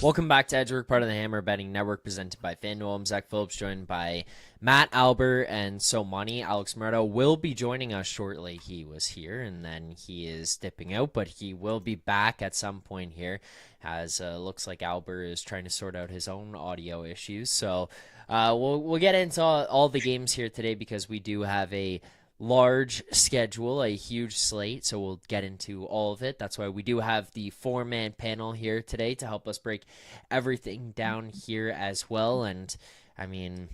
Welcome back to Edgework, part of the Hammer Betting Network, presented by FanDuel. I'm Zack Phillips, joined by Matt Albert and Money. Alex Moretto will be joining us shortly. He was here, and then he is dipping out, but he will be back at some point here, as looks like Albert is trying to sort out his own audio issues. So we'll get into all the games here today, because we do have a large schedule, a huge slate, so we'll get into all of it. That's why we do have the four-man panel here today to help us break everything down here as well. And I mean,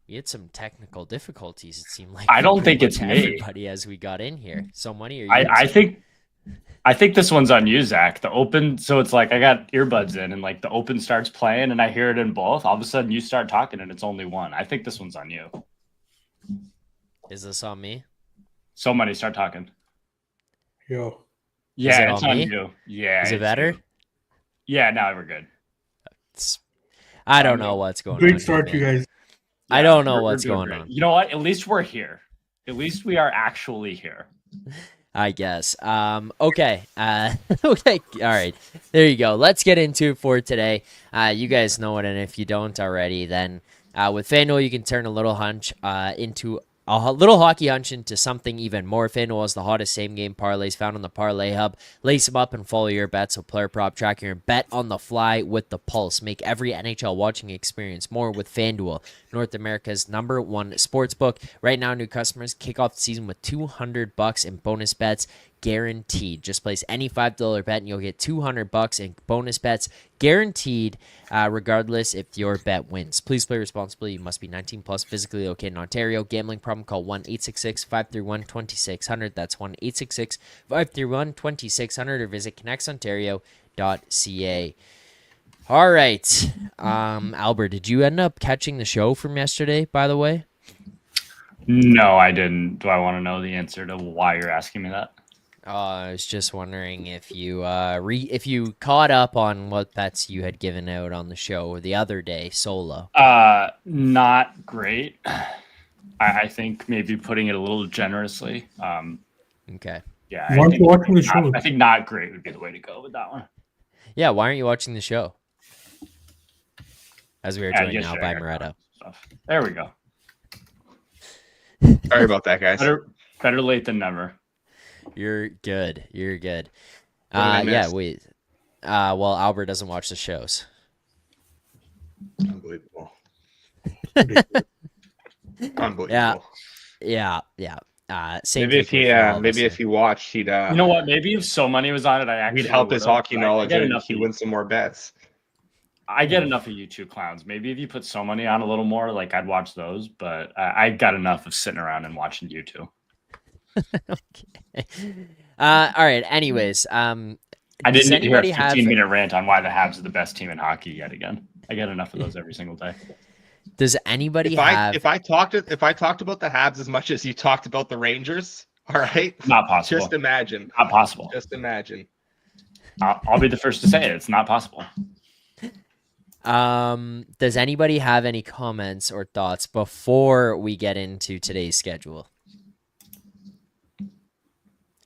we had some technical difficulties, it seemed like. I don't think it's me. Everybody as we got in here. So Money, are you I think this one's on you, Zach. The open, so it's like I got earbuds in and like the open starts playing and I hear it in both. All of a sudden you start talking and it's only one. I think this one's on you. Is this on me? So Money, start talking. Yo. Yeah, it's on you. Yeah. Is it better? You. Yeah, now we're good. I don't know what's going on. Great start, you guys. I don't know what's going on. You know what? At least we're here. At least we are actually here. I guess. Okay. Okay. All right. There you go. Let's get into it for today. You guys know it, and if you don't already, then with FanDuel, you can turn a little hunch into a little hockey hunch into something even more. FanDuel is the hottest same-game parlays found on the Parlay Hub. Lace them up and follow your bets. So player prop tracker and bet on the fly with the pulse. Make every NHL watching experience more with FanDuel, North America's #1 sportsbook. Right now, new customers kick off the season with $200 in bonus bets guaranteed. Just place any $5 bet and you'll get $200 in bonus bets guaranteed, regardless if your bet wins. Please play responsibly. You must be 19 plus, physically located in Ontario. Gambling problem? Call 1-866-531-2600. That's 1-866-531-2600, or visit connectsontario.ca. All right. Albert, did you end up catching the show from yesterday, by the way? No, I didn't. Do I want to know the answer to why you're asking me that? I was just wondering if you if you caught up on what bets you had given out on the show the other day solo. Not great. I think maybe putting it a little generously. Okay. Yeah. Why aren't you watching the show? I think not great would be the way to go with that one. Yeah. Why aren't you watching the show? As we are joined now by Moretto. There we go. Sorry about that, guys. Better late than never. You're good. You're good. Yeah, wait. Well, Albert doesn't watch the shows. Unbelievable. Unbelievable. Yeah. Same Maybe if he watched, he'd. You know what? Maybe if So Money was on it, he'd help his hockey knowledge and he'd win some more bets. I get enough of you two clowns. Maybe if you put So Money on a little more, like I'd watch those. But I got enough of sitting around and watching you two. Okay. All right. Anyways, I didn't need to hear a 15-minute rant on why the Habs are the best team in hockey yet again. I get enough of those every single day. Does anybody if I talked about the Habs as much as you talked about the Rangers, all right? Not possible. Just imagine. Not possible. Just imagine. I'll be the first to say it. It's not possible. Does anybody have any comments or thoughts before we get into today's schedule?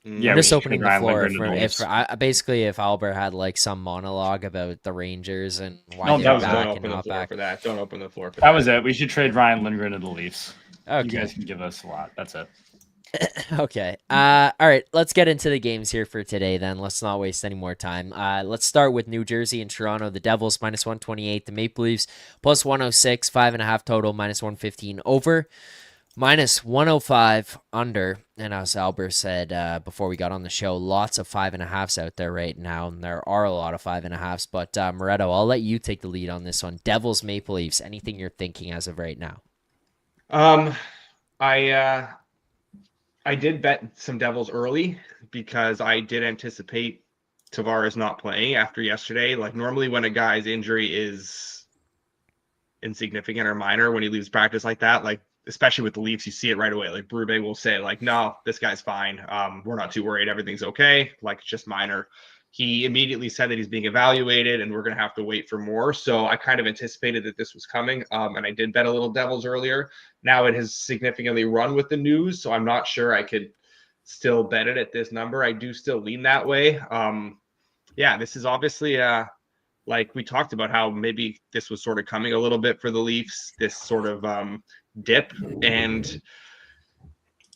Yeah, I'm just opening the floor if Albert had like some monologue about the Rangers and why they're back and not back. Don't open the floor for that. That was it. We should trade Ryan Lindgren to the Leafs. Okay. You guys can give us a lot. That's it. Okay. All right. Let's get into the games here for today then. Let's not waste any more time. Let's start with New Jersey and Toronto. The Devils -128. The Maple Leafs +106. 5.5 total. -115 over. -105 under. And as Albert said before we got on the show, lots of 5.5s out there right now. And there are a lot of 5.5s. But Moretto, I'll let you take the lead on this one. Devils, Maple Leafs. Anything you're thinking as of right now? I did bet some Devils early because I did anticipate Tavares not playing after yesterday. Like normally when a guy's injury is insignificant or minor, when he leaves practice like that, like especially with the Leafs, you see it right away. Like Berube will say like, no, this guy's fine. We're not too worried. Everything's okay. Like it's just minor. He immediately said that he's being evaluated and we're going to have to wait for more. So I kind of anticipated that this was coming. And I did bet a little Devils earlier. Now it has significantly run with the news. So I'm not sure I could still bet it at this number. I do still lean that way. Yeah, this is obviously like we talked about how maybe this was sort of coming a little bit for the Leafs, this sort of dip. And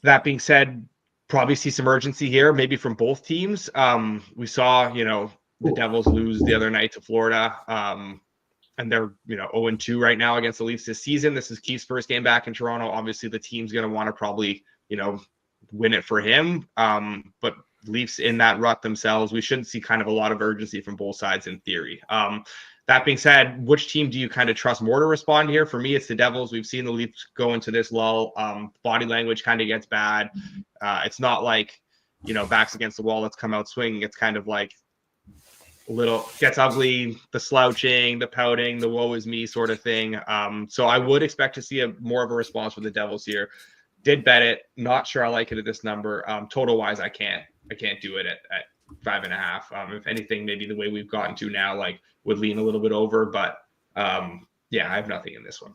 that being said, probably see some urgency here, maybe from both teams. We saw, the Devils lose the other night to Florida. And they're, 0-2 right now against the Leafs this season. This is Keith's first game back in Toronto. Obviously, the team's going to want to probably, win it for him. But Leafs in that rut themselves, we shouldn't see kind of a lot of urgency from both sides in theory. That being said, which team do you kind of trust more to respond here? For me, it's the Devils. We've seen the Leafs go into this lull. Body language kind of gets bad. It's not like, backs against the wall, let's come out swinging. It's kind of like little gets ugly, the slouching, the pouting, the woe is me sort of thing. So I would expect to see more of a response from the Devils here. Did bet it. Not sure I like it at this number. Total wise, I can't do it at 5.5. If anything, maybe the way we've gotten to now, like would lean a little bit over, but yeah, I have nothing in this one.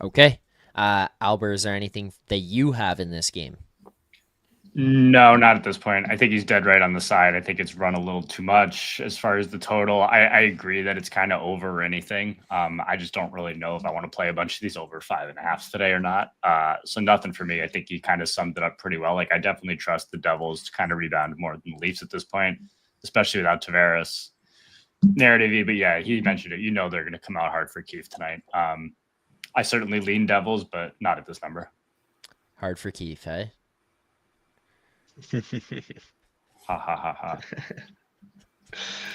Okay. Albert, is there anything that you have in this game? No, not at this point. I think he's dead right on the side. I think it's run a little too much as far as the total. I agree that it's kind of over anything. I just don't really know if I want to play a bunch of these over 5.5s today or not. So nothing for me. I think he kind of summed it up pretty well. Like I definitely trust the Devils to kind of rebound more than the Leafs at this point, especially without Tavares. Narrative, but yeah, he mentioned it. They're going to come out hard for Keith tonight. I certainly lean Devils, but not at this number. Hard for Keith, hey? Ha ha ha ha.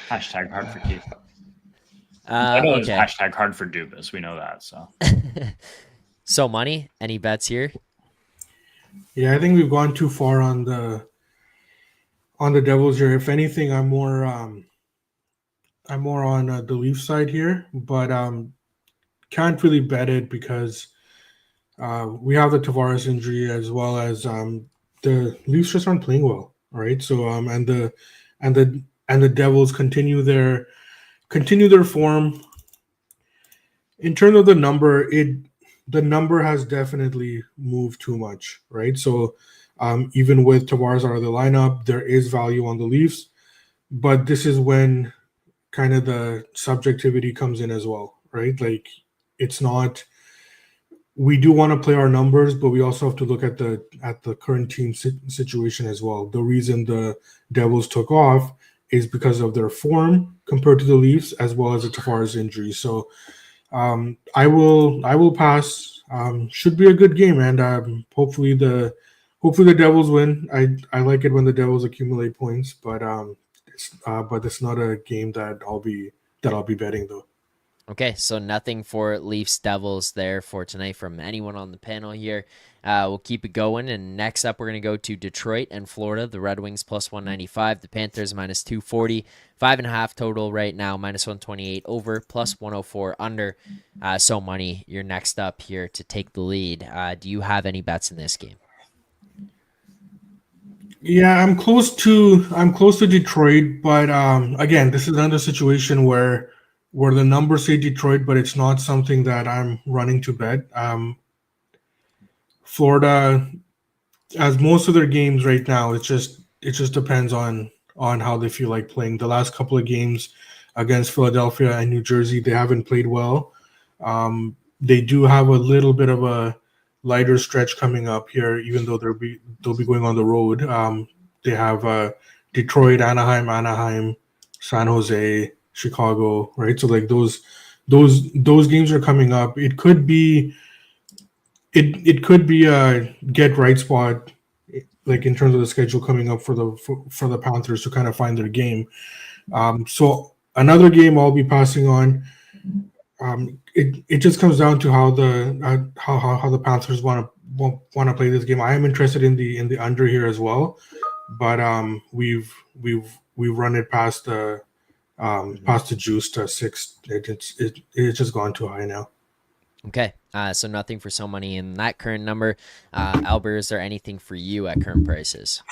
Hashtag hard for Keith. Okay. Hashtag hard for Dubas. We know that. So. So money. Any bets here? Yeah, I think we've gone too far on the Devils here. If anything, I'm more on the Leaf side here, but can't really bet it because we have the Tavares injury as well as the Leafs just aren't playing well, right? So and the Devils continue their form. In terms of the number, the number has definitely moved too much, right? So even with Tavares out of the lineup, there is value on the Leafs, but this is when kind of the subjectivity comes in as well, right? Like it's not. We do want to play our numbers, but we also have to look at the current team situation as well. The reason the Devils took off is because of their form compared to the Leafs, as well as the Tavares injury. So I will pass. Should be a good game, and hopefully the Devils win. I like it when the Devils accumulate points, but it's not a game that I'll be betting though. Okay, so nothing for Leafs Devils there for tonight from anyone on the panel here. We'll keep it going, and next up we're going to go to Detroit and Florida. The Red Wings plus 195, the Panthers minus 240, 5.5 total right now, minus 128 over, plus 104 under. So money, you're next up here to take the lead. Do you have any bets in this game? Yeah, I'm close to Detroit, but again, this is another situation where the numbers say Detroit, but it's not something that I'm running to bet. Florida, as most of their games right now, it just depends on how they feel like playing. The last couple of games against Philadelphia and New Jersey, they haven't played well. They do have a little bit of a lighter stretch coming up here, even though they'll be going on the road. They have Detroit, Anaheim, San Jose, Chicago, right? So like those games are coming up. It could be a get right spot, like in terms of the schedule coming up for the Panthers to kind of find their game. So another game I'll be passing on. It just comes down to how the Panthers want to play this game. I am interested in the under here as well, but we've run it past the juice to 6. It's just gone too high now. Okay, so nothing for so money in that current number. Albert, is there anything for you at current prices?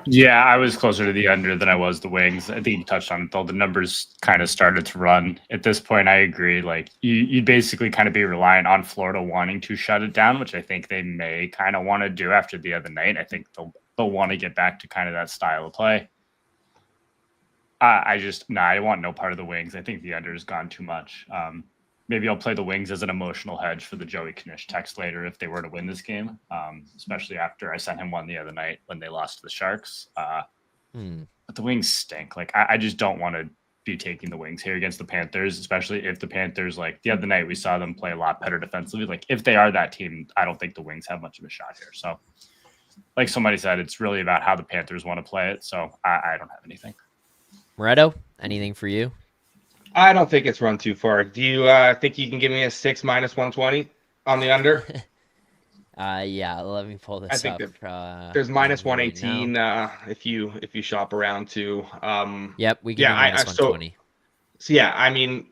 Yeah, I was closer to the under than I was the Wings. I think you touched on it, though. The numbers kind of started to run. At this point, I agree. Like, you'd basically kind of be reliant on Florida wanting to shut it down, which I think they may kind of want to do after the other night. I think they'll want to get back to kind of that style of play. I want no part of the Wings. I think the under has gone too much. Maybe I'll play the Wings as an emotional hedge for the Joey Knish text later if they were to win this game, especially after I sent him one the other night when they lost to the Sharks. But the Wings stink. Like, I just don't want to be taking the Wings here against the Panthers, especially if the Panthers, like the other night, we saw them play a lot better defensively. Like, if they are that team, I don't think the Wings have much of a shot here. So, like somebody said, it's really about how the Panthers want to play it. So I don't have anything. Moretto, anything for you? I don't think it's run too far. Do you think you can give me a 6 minus 120 on the under? Yeah, let me pull this up. There's minus 118 if you shop around too. Yep, we can do minus 120. So yeah, I mean,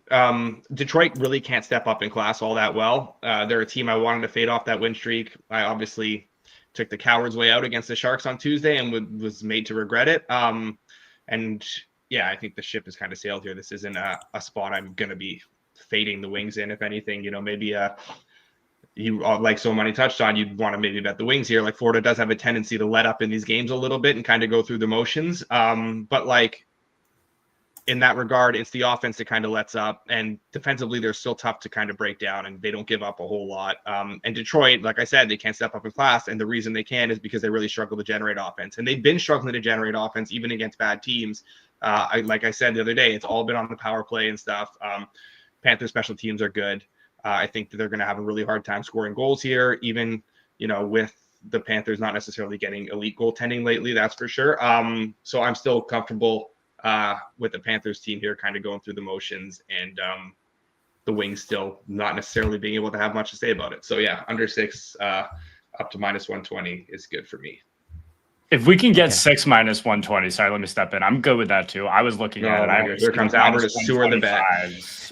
Detroit really can't step up in class all that well. They're a team I wanted to fade off that win streak. I obviously took the coward's way out against the Sharks on Tuesday and was made to regret it. And yeah, I think the ship has kind of sailed here. This isn't a spot I'm going to be fading the Wings in. If anything, maybe you, like so many touched on, you'd want to maybe bet the Wings here. Like Florida does have a tendency to let up in these games a little bit and kind of go through the motions. But like in that regard, it's the offense that kind of lets up, and defensively they're still tough to kind of break down, and they don't give up a whole lot. And Detroit, like I said, they can't step up in class, and the reason they can is because they really struggle to generate offense, and they've been struggling to generate offense even against bad teams. Like I said the other day, it's all been on the power play and stuff. Panthers special teams are good. I think that they're going to have a really hard time scoring goals here, even, with the Panthers not necessarily getting elite goaltending lately, that's for sure. So I'm still comfortable with the Panthers team here kind of going through the motions, and the Wings still not necessarily being able to have much to say about it. So yeah, under 6 up to minus 120 is good for me. If we can get 6 minus 120, sorry, let me step in. I'm good with that too. I was looking at it. Here comes Albert to sewer the bet.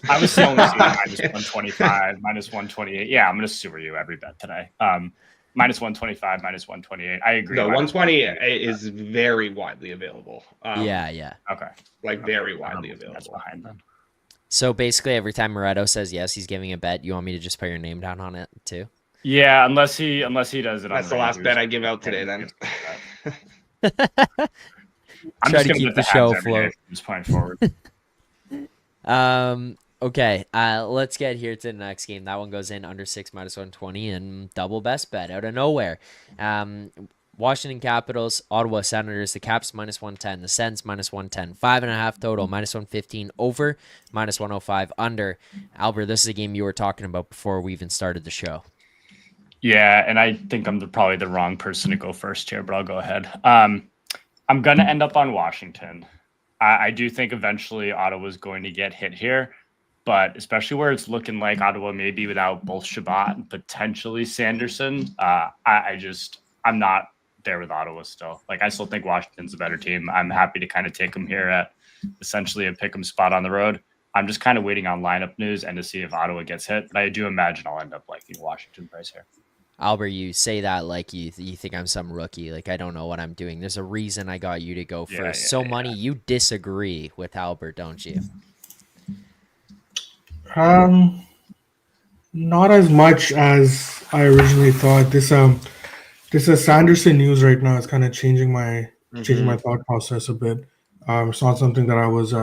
I was only seeing minus 125, minus 128. Yeah, I'm going to sewer you every bet today. Minus 125, minus 128. I agree. No, 120 is very widely available. Yeah. Okay. Very widely available. That's behind them. So basically, every time Moretto says yes, he's giving a bet. You want me to just put your name down on it too? Yeah, unless he does it. That's the last bet I give out today. Then. I'm try just to keep the show afloat. From this point forward. Okay. Let's get here to the next game. That one goes in under 6 minus 120 and double best bet out of nowhere. Washington Capitals, Ottawa Senators, the Caps minus 110, the Sens minus 110, 5.5 total, minus 115 over, minus 105 under. Albert, this is a game you were talking about before we even started the show. Yeah, and I think I'm probably the wrong person to go first here, but I'll go ahead. I'm going to end up on Washington. I do think eventually Ottawa's going to get hit here, but especially where it's looking like Ottawa may be without both Shabbat and potentially Sanderson. I'm not there with Ottawa still. Like, I still think Washington's a better team. I'm happy to kind of take them here at essentially a pick 'em spot on the road. I'm just kind of waiting on lineup news and to see if Ottawa gets hit, but I do imagine I'll end up liking Washington price here. Albert, you say that like you think I'm some rookie. Like, I don't know what I'm doing. There's a reason I got you to go first. Money, you disagree with Albert, don't you? Not as much as I originally thought. This Sanderson news right now is kind of changing my thought process a bit. It's not something that I was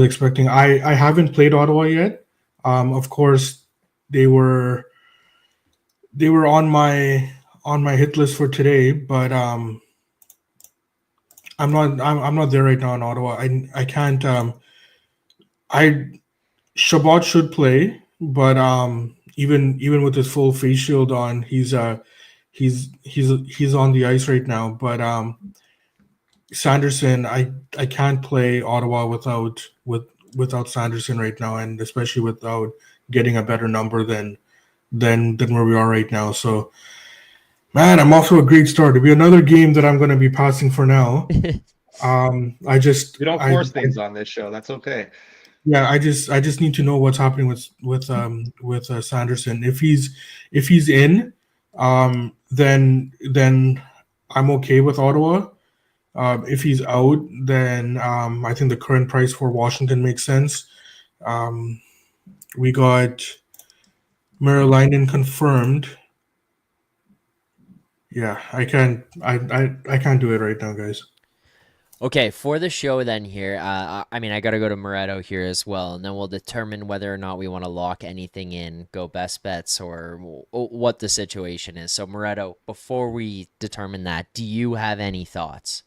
expecting. I haven't played Ottawa yet. Of course, they were on my hit list for today, but I'm not there right now in Ottawa. I can't. Shabbat should play, but even with his full face shield on, he's on the ice right now. But Sanderson, I can't play Ottawa without Sanderson right now, and especially without getting a better number than where we are right now. So, man, I'm off to a great start. It'll be another game that I'm going to be passing for now. We don't force things on this show. That's okay. Yeah, I just need to know what's happening with Sanderson. If he's in, then I'm okay with Ottawa. If he's out, then I think the current price for Washington makes sense. We got Merrill confirmed. Yeah, I can't do it right now, guys. Okay, for the show then here, I mean, I got to go to Moretto here as well, and then we'll determine whether or not we want to lock anything in, go best bets, or what the situation is. So, Moretto, before we determine that, do you have any thoughts?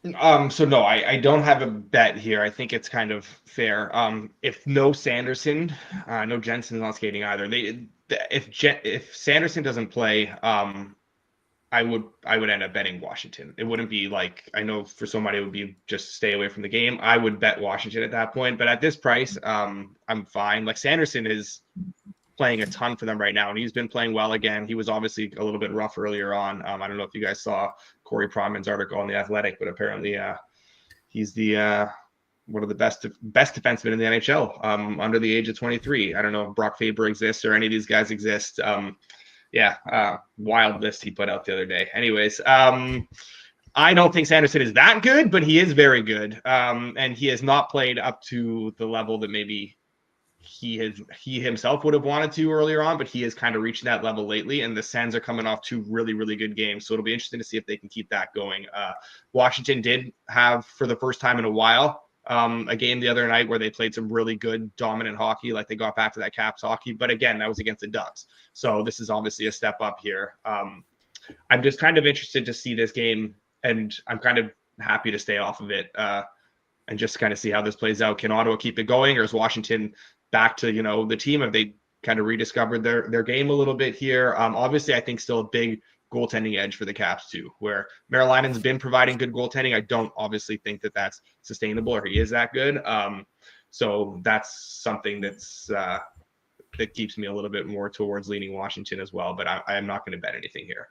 So no, I don't have a bet here. I think it's kind of fair. If no Sanderson, no Jensen's not skating either. If Sanderson doesn't play, I would end up betting Washington. It wouldn't be like, I know for somebody it would be just stay away from the game. I would bet Washington at that point, but at this price, I'm fine. Like Sanderson is playing a ton for them right now, and he's been playing well again. He was obviously a little bit rough earlier on. I don't know if you guys saw Corey Pronman's article on The Athletic, but apparently he's the one of the best defensemen in the NHL under the age of 23. I don't know if Brock Faber exists or any of these guys exist. Wild list he put out the other day. Anyways, I don't think Sanderson is that good, but he is very good. And he has not played up to the level that maybe he himself would have wanted to earlier on, but he has kind of reached that level lately. And the Sens are coming off 2 really, really good games. So it'll be interesting to see if they can keep that going. Washington did have, for the first time in a while, a game the other night where they played some really good dominant hockey, like they got back to that Caps hockey. But again, that was against the Ducks. So this is obviously a step up here. I'm just kind of interested to see this game, and I'm kind of happy to stay off of it and just kind of see how this plays out. Can Ottawa keep it going, or is Washington back to, the team? Have they kind of rediscovered their game a little bit here? Obviously, I think still a big goaltending edge for the Caps too, where Marylinen's been providing good goaltending. I don't obviously think that that's sustainable, or he is that good. So that's something that keeps me a little bit more towards leaning Washington as well. But I am not going to bet anything here.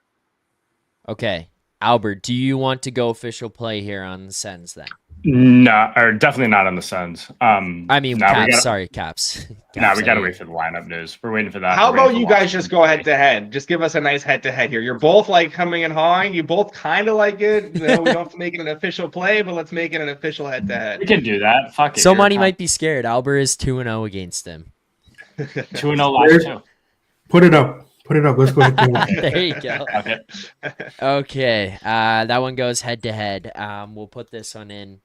Okay. Albert, do you want to go official play here on the Sens then? No, or definitely not on the Suns. I mean, Caps. Sorry, Caps. No, we got to wait for the lineup news. We're waiting for that. How about you guys just go head to head? Just give us a nice head to head here. You're both like coming and hawing. You both kind of like it. We don't have to make it an official play, but let's make it an official head to head. We can do that. Fuck it. Somebody might be scared. Albert is 2-0 against him. 2-0 last two. Put it up. Let's go ahead. There you go. Okay. That one goes head to head. We'll put this one in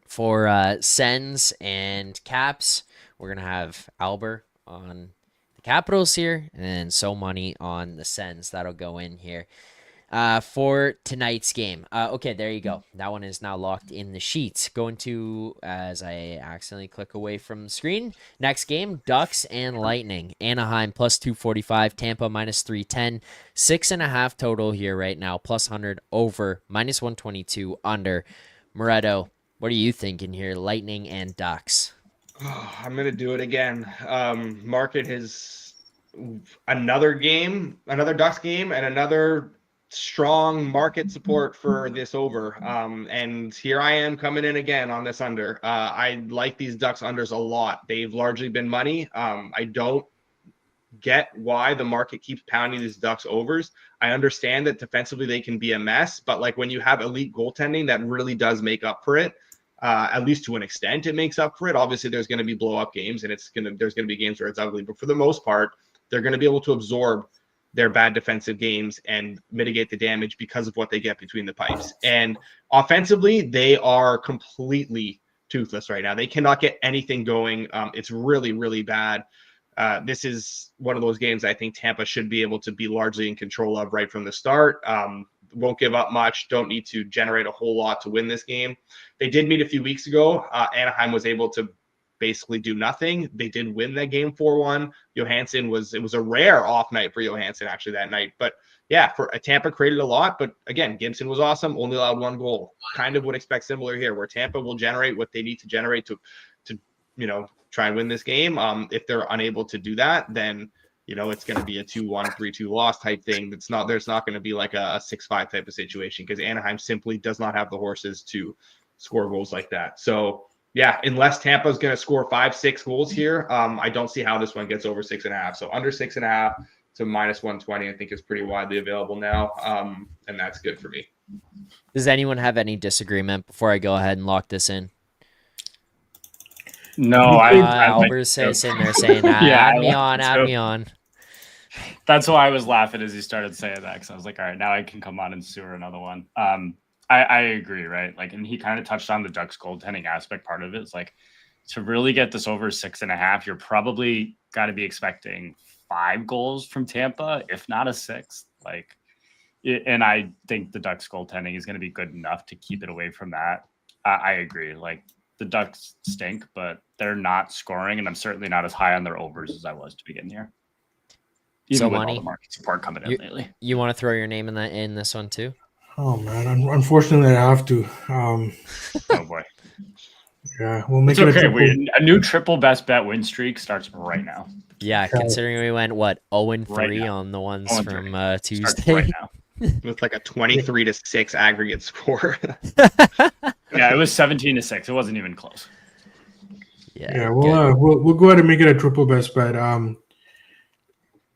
for Sens and Caps. We're going to have Albert on the Capitals here, and So Money on the Sens. That'll go in here for tonight's game. Okay, there you go. That one is now locked in the sheets. Going to, as I accidentally click away from the screen, next game, Ducks and Lightning. Anaheim plus 245, Tampa minus 310, 6.5 total here right now, plus 100 over, minus 122 under. Moretto, what are you thinking here, Lightning and Ducks? Oh, I'm going to do it again. Market his another Ducks game, and another strong market support for this over. And here I am coming in again on this under. I like these Ducks unders a lot. They've largely been money. I don't get why the market keeps pounding these Ducks overs. I understand that defensively they can be a mess, but like when you have elite goaltending, that really does make up for it. At least to an extent, it makes up for it. Obviously, there's going to be blow up games, and there's going to be games where it's ugly. But for the most part, they're going to be able to absorb their bad defensive games and mitigate the damage because of what they get between the pipes. And offensively, they are completely toothless right now. They cannot get anything going. It's really, really bad. This is one of those games I think Tampa should be able to be largely in control of right from the start. Won't give up much. Don't need to generate a whole lot to win this game. They did meet a few weeks ago. Anaheim was able to basically do nothing. They did win that game 4-1. It was a rare off night for Johansson actually that night. But yeah, for Tampa created a lot. But again, Gibson was awesome. Only allowed 1 goal. Kind of would expect similar here, where Tampa will generate what they need to generate to try and win this game. If they're unable to do that, then it's going to be a 2-1, 3-2 loss type thing. There's not going to be like a 6-5 type of situation, because Anaheim simply does not have the horses to score goals like that. So yeah, unless Tampa's going to score 5-6 goals here, I don't see how this one gets over 6.5. So under 6.5 to minus 120, I think is pretty widely available now. And that's good for me. Does anyone have any disagreement before I go ahead and lock this in? No, Albert's sitting there saying, add me on. That's why I was laughing as he started saying that, because I was like, all right, now I can come on and sewer another one. I agree, right? Like, and he kind of touched on the Ducks goaltending aspect. Part of it is like to really get this over 6.5, you're probably got to be expecting 5 goals from Tampa, if not a 6. Like, and I think the Ducks goaltending is going to be good enough to keep it away from that. I agree. Like, the Ducks stink, but they're not scoring, and I'm certainly not as high on their overs as I was to begin here. Even So, with Money, all the market support coming in lately. You want to throw your name in this one too? Oh man, unfortunately I have to. Oh boy. Yeah, we'll make It's it okay. A new triple best bet win streak starts right now. Yeah, considering we went 0-3 Right on the ones 0-3. from Tuesday. Starts right now. With like a 23-6 aggregate score. Yeah, it was 17-6. It wasn't even close. Yeah, we'll go ahead and make it a triple best bet.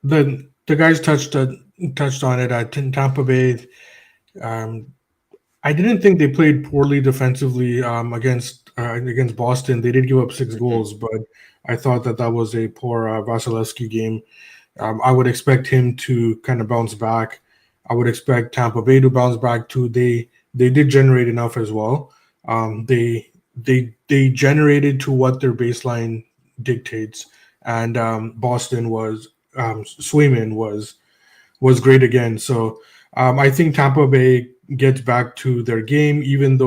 The guys touched on it at Tampa Bay. I didn't think they played poorly defensively against Boston. They did give up 6 goals, but I thought that was a poor Vasilevsky game. I would expect him to kind of bounce back. I would expect Tampa Bay to bounce back too. They did generate enough as well. They generated to what their baseline dictates, and Boston was Swayman was great again. So I think Tampa Bay gets back to their game, even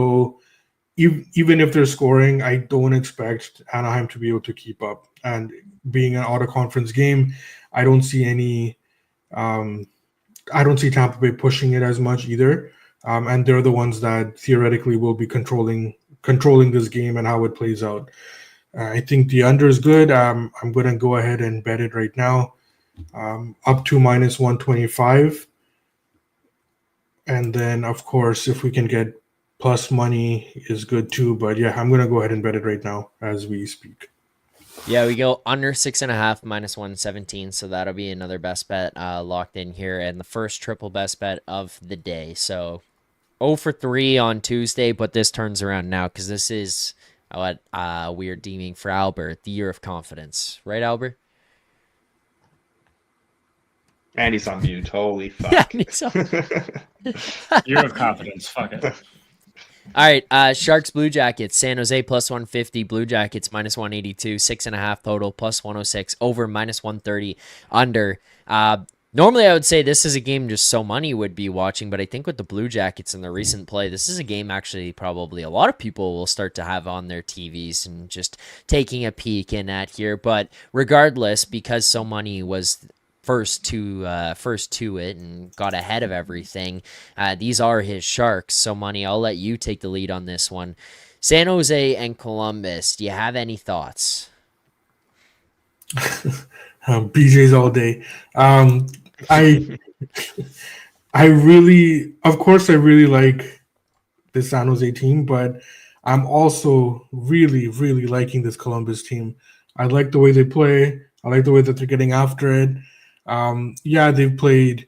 if they're scoring. I don't expect Anaheim to be able to keep up. And being an out of conference game, I don't see Tampa Bay pushing it as much either. And they're the ones that theoretically will be controlling this game and how it plays out. I think the under is good. I'm going to go ahead and bet it right now, up to -125. And then, of course, if we can get plus money is good too. But yeah, I'm going to go ahead and bet it right now as we speak. Yeah, we go under 6.5 -117. So that'll be another best bet locked in here, and the first triple best bet of the day. So 0-3 on Tuesday, but this turns around now because this is what we are deeming for Albert the year of confidence, right, Albert? And he's on mute. Holy fuck. Yeah, Year of confidence. Fuck it. All right, Sharks Blue Jackets, San Jose +150, Blue Jackets -182, 6.5 total, +106, over -130, under. Normally I would say this is a game just so money would be watching, but I think with the Blue Jackets and the recent play, this is a game actually probably a lot of people will start to have on their TVs and just taking a peek in at here. But regardless, because so money was first to it and got ahead of everything. These are his Sharks. So Money, I'll let you take the lead on this one. San Jose and Columbus. Do you have any thoughts? BJ's all day. I really like the San Jose team, but I'm also really, really liking this Columbus team. I like the way they play. I like the way that they're getting after it. They've played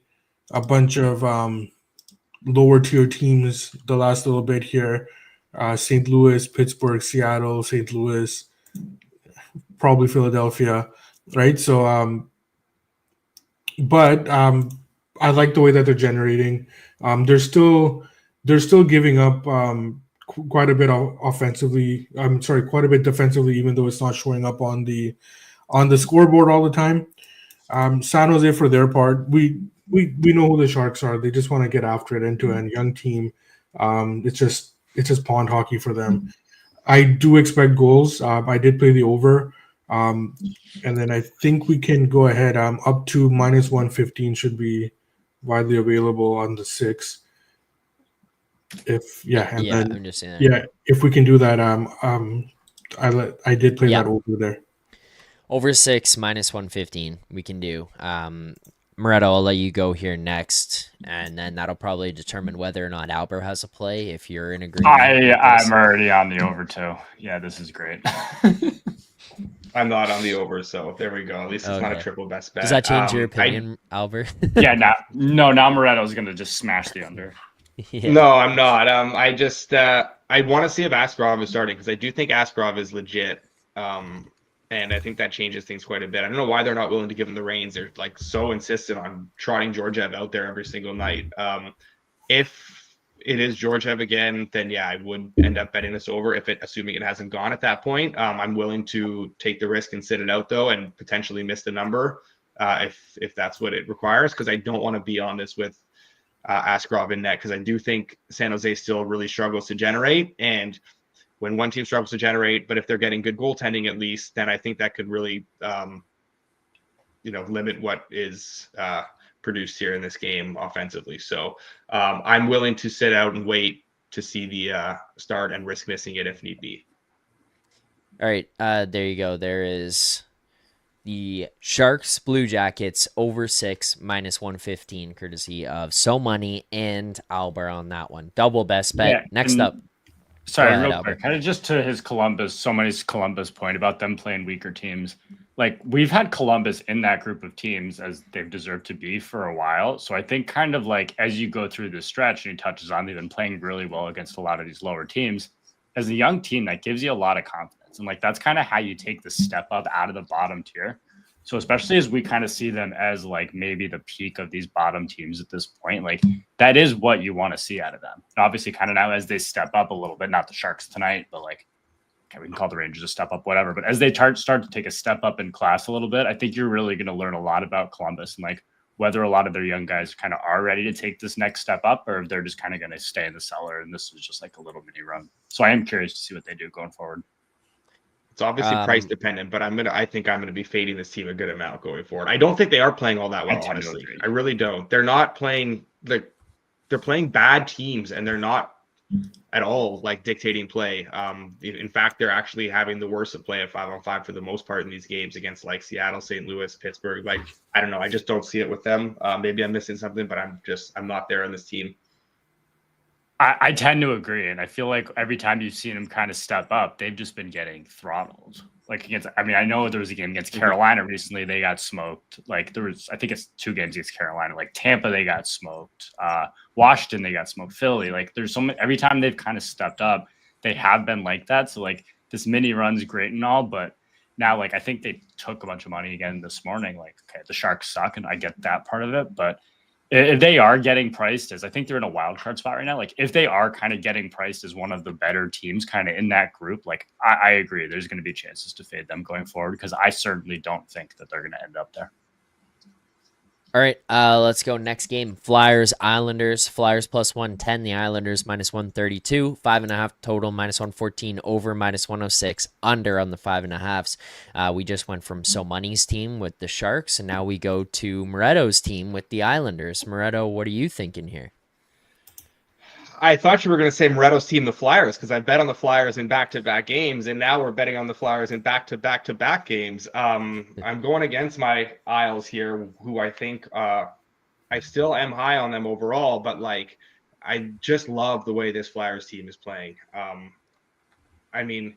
a bunch of lower tier teams the last little bit here. St. Louis, Pittsburgh, Seattle, St. Louis, probably Philadelphia, right? So, but I like the way that they're generating. They're still giving up quite a bit offensively. I'm sorry, quite a bit defensively, even though it's not showing up on the scoreboard all the time. San Jose, for their part, we know who the Sharks are. They just want to get after it into a young team. It's just pond hockey for them. I do expect goals. I did play the over, and then I think we can go ahead. Up to -115 should be widely available on the 6. If we can do that. I did play that over there. Over 6 -115 we can do. Moretto, I'll let you go here next, and then that'll probably determine whether or not Albert has a play. If you're in agreement, I'm already on the over too. Yeah, this is great. I'm not on the over, so there we go. At least it's not a triple best bet. Does that change your opinion, Albert? Yeah, now Moretto's gonna just smash the under. Yeah. No, I'm not. I just I want to see if Askarov is starting because I do think Askarov is legit. And I think that changes things quite a bit. I don't know why they're not willing to give him the reins. They're like so insistent on trotting Georgiev out there every single night. If it is Georgiev again, then yeah, I would end up betting this over assuming it hasn't gone at that point. I'm willing to take the risk and sit it out though, and potentially miss the number if that's what it requires, because I don't want to be on this with Askarov in net, because I do think San Jose still really struggles to generate, and when one team struggles to generate, but if they're getting good goaltending at least, then I think that could really limit what is produced here in this game offensively. So I'm willing to sit out and wait to see the start and risk missing it if need be. All right, there you go. There is the Sharks Blue Jackets over 6 -115, courtesy of So Money and Albert on that one. Double best bet. Yeah, Next up. Sorry, ahead, real Albert. quick. Kind of just to his So Money's Columbus point about them playing weaker teams. Like, we've had Columbus in that group of teams as they've deserved to be for a while. So I think kind of like as you go through this stretch and he touches on, they've been playing really well against a lot of these lower teams. As a young team, that gives you a lot of confidence. And like, that's kind of how you take the step up out of the bottom tier. So especially as we kind of see them as like maybe the peak of these bottom teams at this point, like that is what you want to see out of them. And obviously kind of now as they step up a little bit, not the Sharks tonight, but like, okay, we can call the Rangers a step up, whatever. But as they start to take a step up in class a little bit, I think you're really going to learn a lot about Columbus and like whether a lot of their young guys kind of are ready to take this next step up, or if they're just kind of going to stay in the cellar and this is just like a little mini run. So I am curious to see what they do going forward. It's obviously price dependent, but I think I'm gonna be fading this team a good amount going forward. I don't think they are playing all that well, honestly. I really don't. They're not playing they're playing bad teams, and they're not at all like dictating play. In fact, they're actually having the worst of play at 5-on-5 for the most part in these games against like Seattle, St. Louis, Pittsburgh. Like, I don't know. I just don't see it with them. Maybe I'm missing something, but I'm not there on this team. I tend to agree, and I feel like every time you've seen them kind of step up, they've just been getting throttled. Like against, I mean, I know there was a game against Carolina recently; they got smoked. Like there was, I think it's 2 games against Carolina. Like Tampa, they got smoked. Washington, they got smoked. Philly, like there's so many. Every time they've kind of stepped up, they have been like that. So like this mini run's great and all, but now like I think they took a bunch of money again this morning. Like okay, the Sharks suck, and I get that part of it, but if they are getting priced as, I think they're in a wild card spot right now. Like if they are kind of getting priced as one of the better teams kind of in that group, like I agree, there's going to be chances to fade them going forward because I certainly don't think that they're going to end up there. All right, let's go next game. Flyers, Islanders. Flyers plus 110. The Islanders minus 132. 5.5 total, minus 114. Over, minus 106. Under on the 5.5s. We just went from So Money's team with the Sharks, and now we go to Moretto's team with the Islanders. Moretto, what are you thinking here? I thought you were going to say Moretto's team, the Flyers, because I bet on the Flyers in back-to-back games, and now we're betting on the Flyers in back-to-back games. I'm going against my Isles here, who I think I still am high on them overall, but like I just love the way this Flyers team is playing. I mean,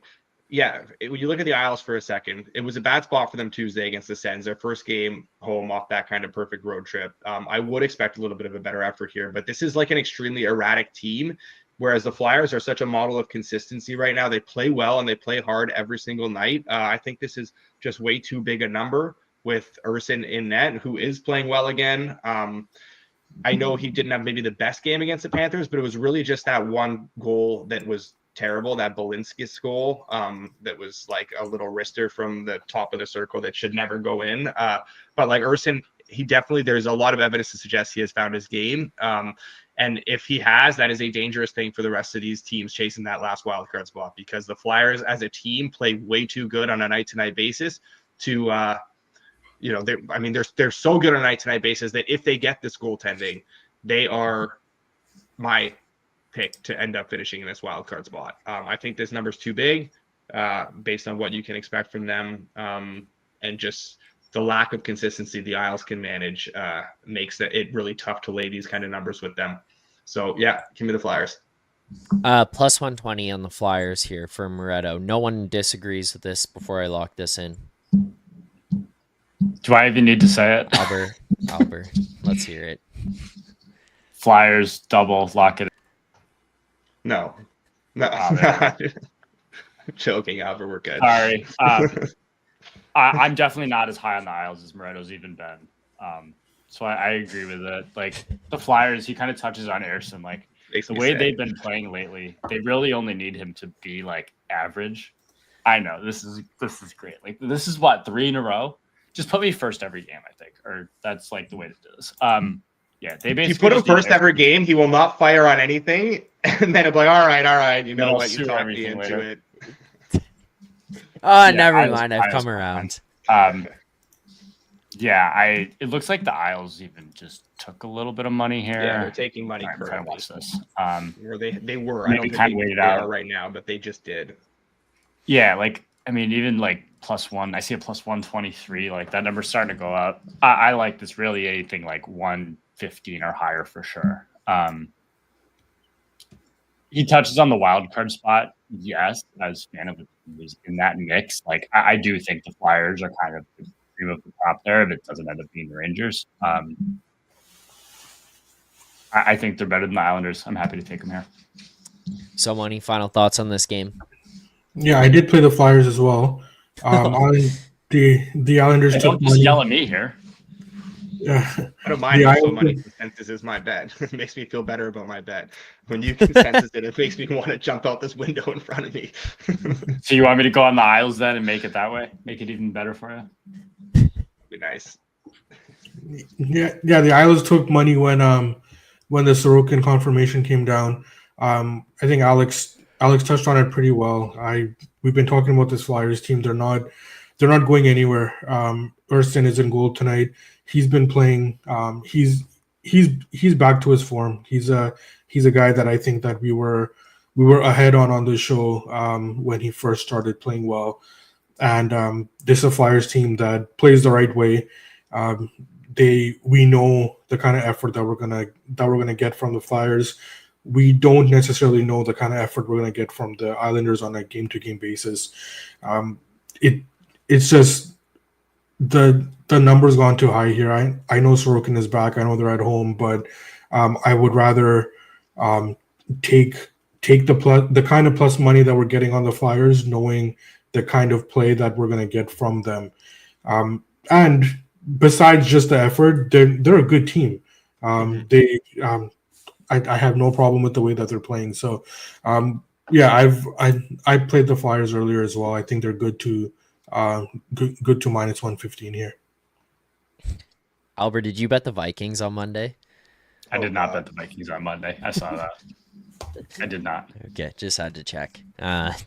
yeah, when you look at the Isles for a second, it was a bad spot for them Tuesday against the Sens, their first game home off that kind of perfect road trip. I would expect a little bit of a better effort here, but this is like an extremely erratic team, whereas the Flyers are such a model of consistency right now. They play well and they play hard every single night. I think this is just way too big a number with Urson in net, who is playing well again. I know he didn't have maybe the best game against the Panthers, but it was really just that one goal that was terrible, that Balinskis goal that was like a little wrister from the top of the circle that should never go in. But like Urson, he definitely, there's a lot of evidence to suggest he has found his game. And if he has, that is a dangerous thing for the rest of these teams chasing that last wildcard spot, because the Flyers as a team play way too good on a night-to-night basis to, they're so good on a night-to-night basis that if they get this goaltending, they are my pick to end up finishing in this wild card spot. I think this number's too big based on what you can expect from them, and just the lack of consistency the Isles can manage makes it really tough to lay these kind of numbers with them. So yeah, give me the Flyers. Plus 120 on the Flyers here for Moretto. No one disagrees with this before I lock this in. Do I even need to say it? Albert, let's hear it. Flyers double, lock it. No. I'm joking, Albert. We're good. Sorry. I'm definitely not as high on the Isles as Moretto's even been. So I agree with it. Like the Flyers, he kind of touches on Ersson. Like The way they've been playing lately, they really only need him to be like average. I know this is great. Like this is what 3 in a row. Just put me first every game, I think, or that's like the way to do this. Yeah, they basically. If you put him first every game, he will not fire on anything, and then it'll be like, all right, you know what, you talk me into it. Oh, never mind. I've come around. Yeah, it looks like the Isles even just took a little bit of money here. Yeah, they're taking money currently. Watch this. Or they were. Maybe kind of waited out right now, but they just did. Yeah, like I mean, even like +1. I see a +123. Like that number's starting to go up. I like this really anything like 115 or higher for sure. He touches on the wild card spot. Yes, I was a fan of it in that mix. Like I do think the Flyers are kind of the cream of the crop there if it doesn't end up being the Rangers. I think they're better than the Islanders. I'm happy to take them here. So, any final thoughts on this game? Yeah, I did play the Flyers as well. The Islanders took don't just money. yell at me here. Yeah, I don't mind if somebody consensus is my bet. It makes me feel better about my bet. When you consensus it makes me want to jump out this window in front of me. So you want me to go on the Isles then and make it that way? Make it even better for you? Be nice. Yeah. The Isles took money when the Sorokin confirmation came down. I think Alex touched on it pretty well. We've been talking about this Flyers team. They're not going anywhere. Erston is in goal tonight. He's been playing. He's back to his form. He's a guy that I think that we were ahead on the show when he first started playing well. And this is a Flyers team that plays the right way. We know the kind of effort that we're gonna get from the Flyers. We don't necessarily know the kind of effort we're gonna get from the Islanders on a game-to-game basis. It's just the number's gone too high here. I know Sorokin is back. I know they're at home, but I would rather take the kind of plus money that we're getting on the Flyers, knowing the kind of play that we're gonna get from them. And besides just the effort, they're a good team. I have no problem with the way that they're playing. So, yeah, I played the Flyers earlier as well. I think they're good to -115 here. Albert, did you bet the Vikings on Monday? I did not bet the Vikings on Monday. I saw that. I did not. Okay, just had to check.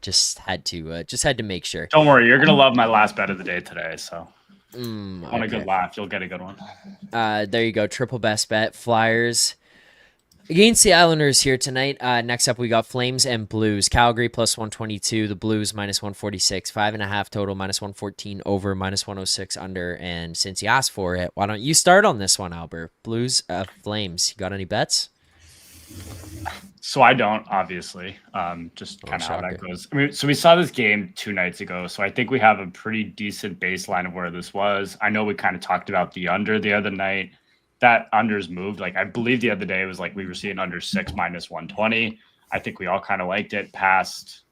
Just had to make sure. Don't worry, you're gonna love my last bet of the day today. So, on a good laugh, you'll get a good one. There you go, triple best bet. Flyers against the Islanders here tonight. Next up, we got Flames and Blues. Calgary +122. The Blues -146. 5.5 total, -114 over, -106 under. And since you asked for it, why don't you start on this one, Albert? Blues, Flames. You got any bets? So I don't, obviously. Just kind of how that goes. I mean, so we saw this game 2 nights ago. So I think we have a pretty decent baseline of where this was. I know we kind of talked about the under the other night. That under's moved. Like I believe the other day it was like we were seeing under 6 -120. I think we all kind of liked it past,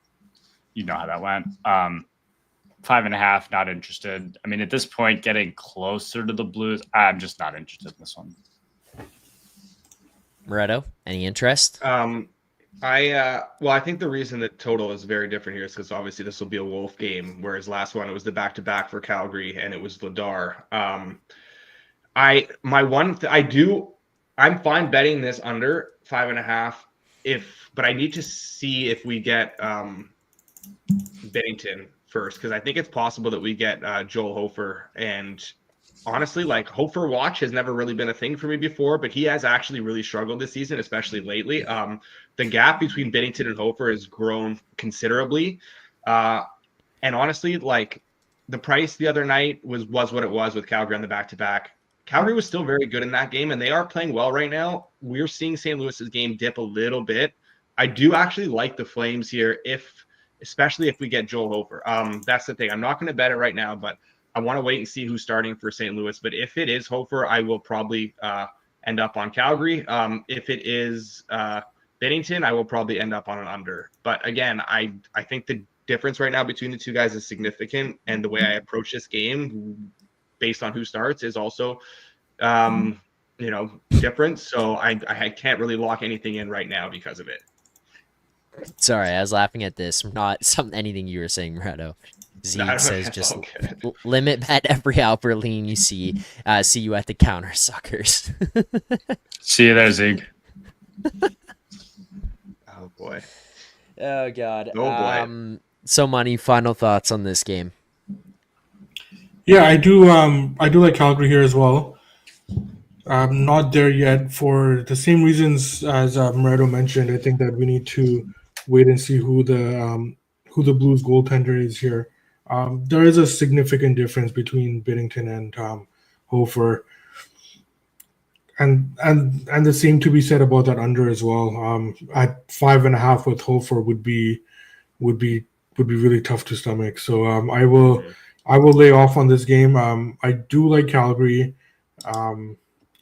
you know how that went. 5.5, not interested. I mean, at this point, getting closer to the Blues, I'm just not interested in this one. Moretto, any interest? I think the reason that total is very different here is because obviously this will be a Wolf game, whereas last one it was the back-to-back for Calgary and it was Ladar. I'm fine betting this under 5.5 but I need to see if we get Bennington first, because I think it's possible that we get Joel Hofer. And honestly, like Hofer watch has never really been a thing for me before, but he has actually really struggled this season, especially lately. The gap between Bennington and Hofer has grown considerably. And honestly, like the price the other night was what it was with Calgary on the back-to-back. Calgary was still very good in that game, and they are playing well right now. We're seeing St. Louis's game dip a little bit. I do actually like the Flames here, especially if we get Joel Hofer. That's the thing. I'm not going to bet it right now, but I want to wait and see who's starting for St. Louis. But if it is Hofer, I will probably end up on Calgary. If it is Bennington, I will probably end up on an under. But again, I think the difference right now between the two guys is significant, and the way I approach this game based on who starts is also difference. So I can't really lock anything in right now because of it. Sorry, I was laughing at this, not anything you were saying, Moretto. Zeke says just limit bet every Alberline you see. See you at the counter, suckers. See you there, Zeke. Oh boy. Oh god. Oh boy. So Money, final thoughts on this game. Yeah, I do like Calgary here as well. I'm not there yet for the same reasons as Moretto mentioned. I think that we need to wait and see who the Blues goaltender is here. There is a significant difference between Binnington and Hofer, and the same to be said about that under as well. At 5.5 with Hofer would be really tough to stomach. So I will lay off on this game. I do like Calgary.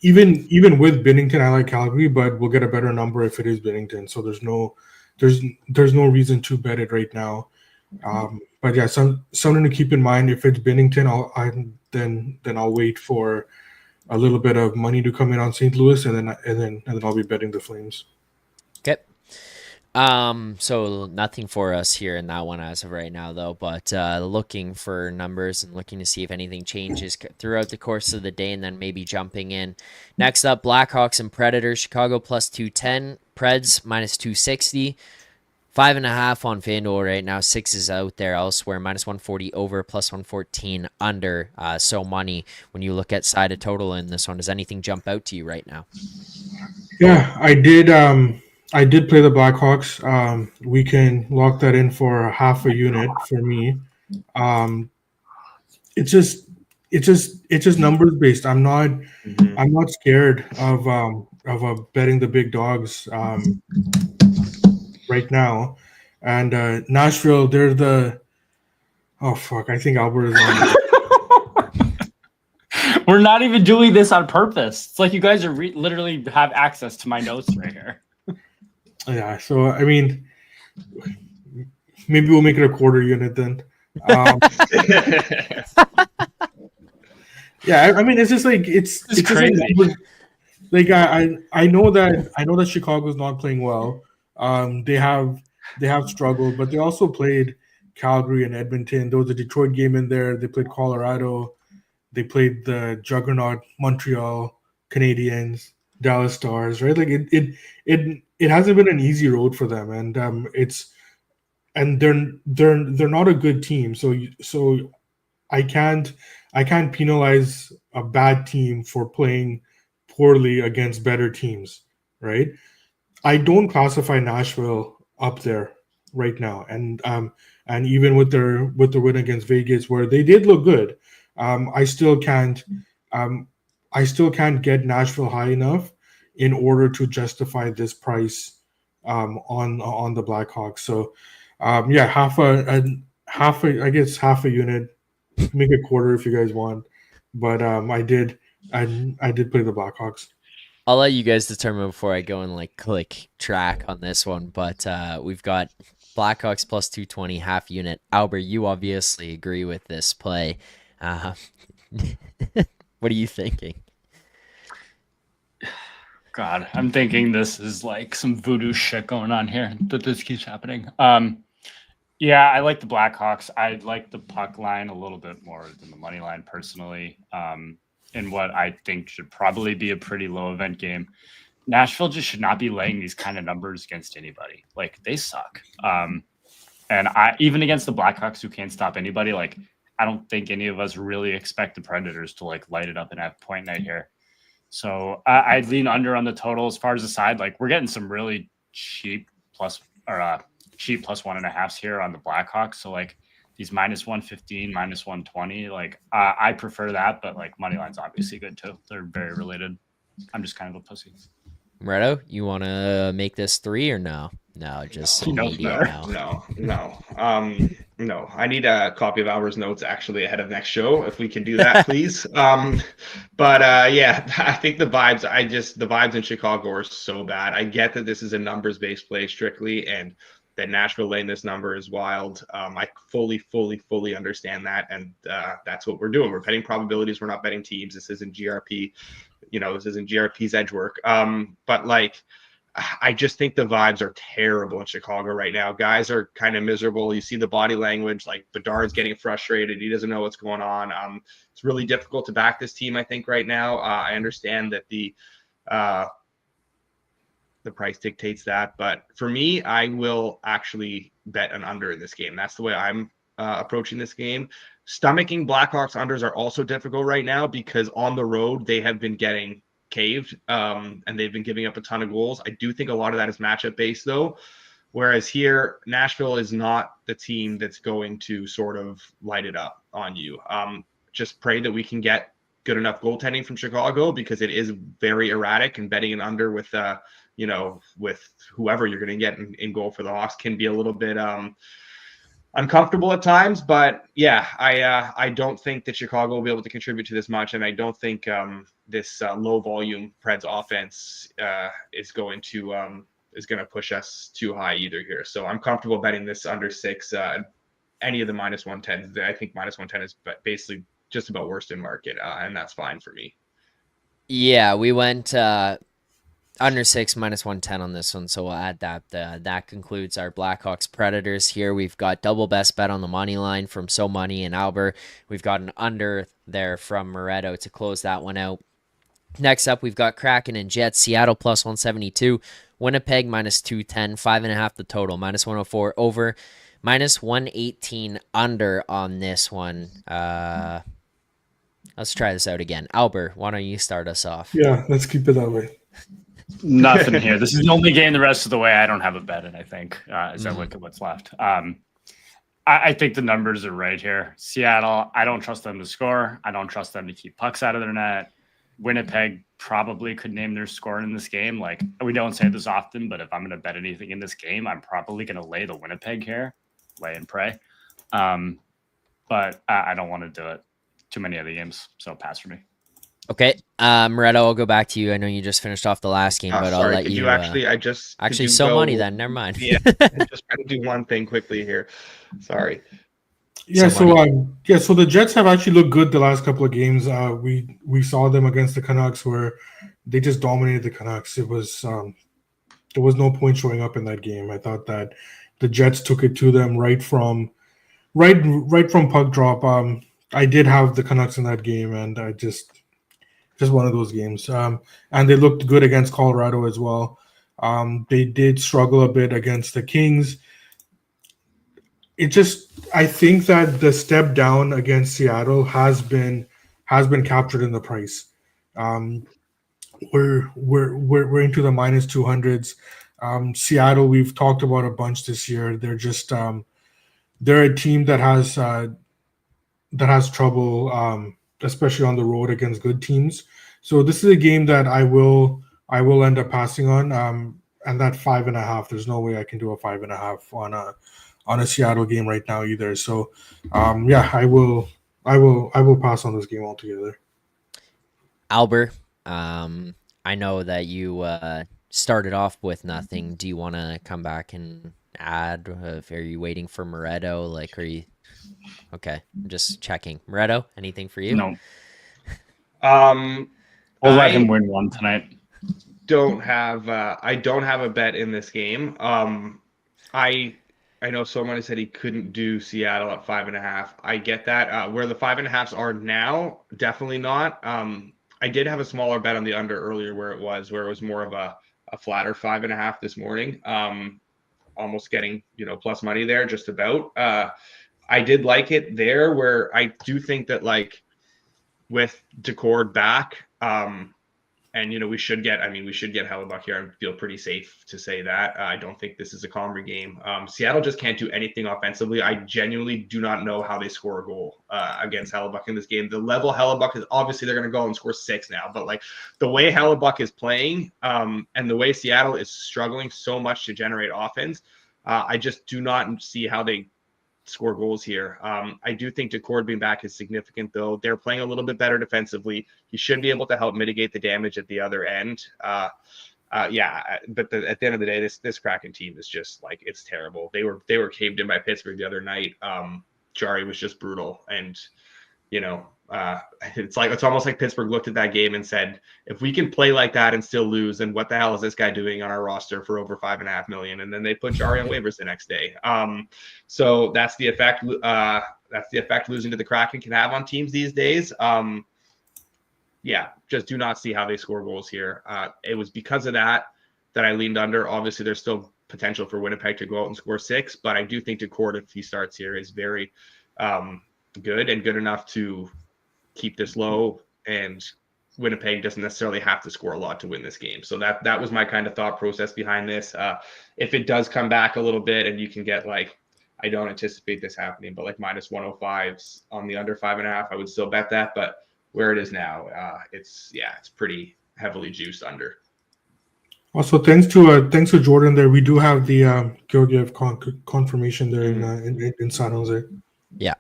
Even with Binnington, I like Calgary, but we'll get a better number if it is Binnington. So there's no reason to bet it right now. But yeah, something to keep in mind. If it's Binnington, then I'll wait for a little bit of money to come in on St. Louis, and then I'll be betting the Flames. Okay. So nothing for us here in that one as of right now, though, but looking for numbers and looking to see if anything changes throughout the course of the day, and then maybe jumping in. Next up, Blackhawks and Predators. Chicago plus 210, Preds minus 260, 5.5 on FanDuel right now. 6 is out there elsewhere. Minus 140 over, plus 114 under. So Money, when you look at side of total in this one, does anything jump out to you right now? Yeah, I did. I did play the Blackhawks. We can lock that in for half a unit for me. It's just numbers based. I'm not scared of betting the big dogs right now. And Nashville, they're the I think Albert is on. We're not even doing this on purpose. It's like you guys are literally have access to my notes right here. Yeah, so I mean, maybe we'll make it a quarter unit then. Yeah, I mean, it's just like it's crazy. Like I know that Chicago's not playing well. They have struggled, but they also played Calgary and Edmonton. There was a Detroit game in there. They played Colorado. They played the juggernaut Montreal Canadiens, Dallas Stars, right? Like it hasn't been an easy road for them, and they're not a good team. So I can't penalize a bad team for playing poorly against better teams, right? I don't classify Nashville up there right now, and even with their win against Vegas, where they did look good, I still can't get Nashville high enough in order to justify this price on the Blackhawks. So yeah, half a unit, make a quarter if you guys want, but I did play the Blackhawks. I'll let you guys determine before I go and click track on this one, but we've got Blackhawks plus 220 half unit. Albert, you obviously agree with this play. What are you thinking? God, I'm thinking this is like some voodoo shit going on here that this keeps happening. Yeah, I like the Blackhawks. I like the puck line a little bit more than the money line personally. In what I think should probably be a pretty low event game. Nashville just should not be laying these kind of numbers against anybody. Like, they suck. And even against the Blackhawks, who can't stop anybody, I don't think any of us really expect the Predators to light it up and have point night here. So I'd lean under on the total. As far as the side, we're getting some really cheap plus 1.5s here on the Blackhawks. So these minus 115, minus 120, I prefer that, but money line's obviously good too. They're very related. I'm just kind of a pussy. Moretto, you want to make this 3 or no? No, just immediate no. No. I need a copy of Albert's notes actually ahead of next show, if we can do that, please. But yeah, I think the vibes in Chicago are so bad. I get that this is a numbers-based play strictly, and that Nashville laying this number is wild. I fully understand that, and that's what we're doing. We're betting probabilities. We're not betting teams. This isn't GRP. this isn't GRP's edge work. But like, I just think the vibes are terrible in Chicago right now. Guys are kind of miserable. You see the body language, like Bedard's getting frustrated. He doesn't know what's going on. It's really difficult to back this team, I think, right now. I understand that the price dictates that, but for me, I will actually bet an under in this game. That's the way I'm approaching this game. Stomaching Blackhawks unders are also difficult right now because on the road, they have been getting caved and they've been giving up a ton of goals. I do think a lot of that is matchup based though. Whereas here, Nashville is not the team that's going to sort of light it up on you. Just pray that we can get good enough goaltending from Chicago because it is very erratic, and betting an under with with whoever you're going to get in goal for the Hawks can be a little bit uncomfortable at times. But yeah, I don't think that Chicago will be able to contribute to this much, and I don't think this low volume Preds offense is going to push us too high either here. So I'm comfortable betting this under 6. Any of the minus 110s. I think minus 110 is basically just about worst in market, and that's fine for me. Yeah, we went under 6 minus 110 on this one, so we'll add that. That concludes our Blackhawks Predators here. We've got double best bet on the money line from So Money and Albert. We've got an under there from Moretto to close that one out. Next up, we've got Kraken and Jets. Seattle plus 172. Winnipeg minus 210. 5.5 the total. Minus 104 over. Minus 118 under on this one. Let's try this out again. Albert, why don't you start us off? Yeah, let's keep it that way. Nothing here. This is the only game the rest of the way I don't have a bet in, I think, as I look at what's left. I think the numbers are right here. Seattle, I don't trust them to score. I don't trust them to keep pucks out of their net. Winnipeg probably could name their score in this game. Like, we don't say this often, but if I'm going to bet anything in this game, I'm probably going to lay the Winnipeg here, lay and pray. But I don't want to do it. Too many other games, so pass for me. Okay, Moretto, I'll go back to you. I know you just finished off the last game, but I'll let you. Actually, So money then. Never mind. Yeah, I'm just trying to do one thing quickly here. Sorry. Yeah, so the Jets have actually looked good the last couple of games. We saw them against the Canucks where they just dominated the Canucks. It was there was no point showing up in that game. I thought that the Jets took it to them right from puck drop. I did have the Canucks in that game, and I just one of those games. And they looked good against Colorado as well. They did struggle a bit against the Kings. I think that the step down against Seattle has been captured in the price. We're into the minus 200s. Seattle, we've talked about a bunch this year. They're just they're a team that has trouble, especially on the road against good teams. So this is a game that I will end up passing on. And that 5.5, there's no way I can do a 5.5 on a Seattle game right now either. So yeah, I will pass on this game altogether. Albert, I know that you started off with nothing. Do you want to come back and add? Are you waiting for Moretto? Like, are you? Okay, I'm just checking. Moretto, anything for you? No. We'll let him win one tonight. I don't have a bet in this game. I know someone said he couldn't do Seattle at 5.5. I get that. Where the 5.5s are now, definitely not. I did have a smaller bet on the under earlier where it was more of a flatter 5.5 this morning. Almost getting plus money there, just about. I did like it there, where I do think that like with Decord back, and we should get Hellebuck here. I feel pretty safe to say that. I don't think this is a Comrie game. Seattle just can't do anything offensively. I genuinely do not know how they score a goal against Hellebuck in this game. The level Hellebuck is, obviously they're going to go and score 6 now, but like the way Hellebuck is playing and the way Seattle is struggling so much to generate offense, I just do not see how they score goals here. I do think Decord being back is significant, though. They're playing a little bit better defensively. He should be able to help mitigate the damage at the other end. But at the end of the day, this Kraken team is just like, it's terrible. They were caved in by Pittsburgh the other night. Jari was just brutal, and It's almost like Pittsburgh looked at that game and said, if we can play like that and still lose, then what the hell is this guy doing on our roster for over $5.5 million? And then they put Jari on waivers the next day. So that's the effect. That's the effect losing to the Kraken can have on teams these days. Just do not see how they score goals here. It was because of that I leaned under. Obviously, there's still potential for Winnipeg to go out and score 6, but I do think Decord, if he starts here, is very good and good enough to keep this low, and Winnipeg doesn't necessarily have to score a lot to win this game. So that was my kind of thought process behind this. If it does come back a little bit and you can get I don't anticipate this happening, but minus 105s on the under 5.5, I would still bet that. But where it is now, it's pretty heavily juiced under. Also, thanks to Jordan there, we do have the Georgiev confirmation there in San Jose. Yeah.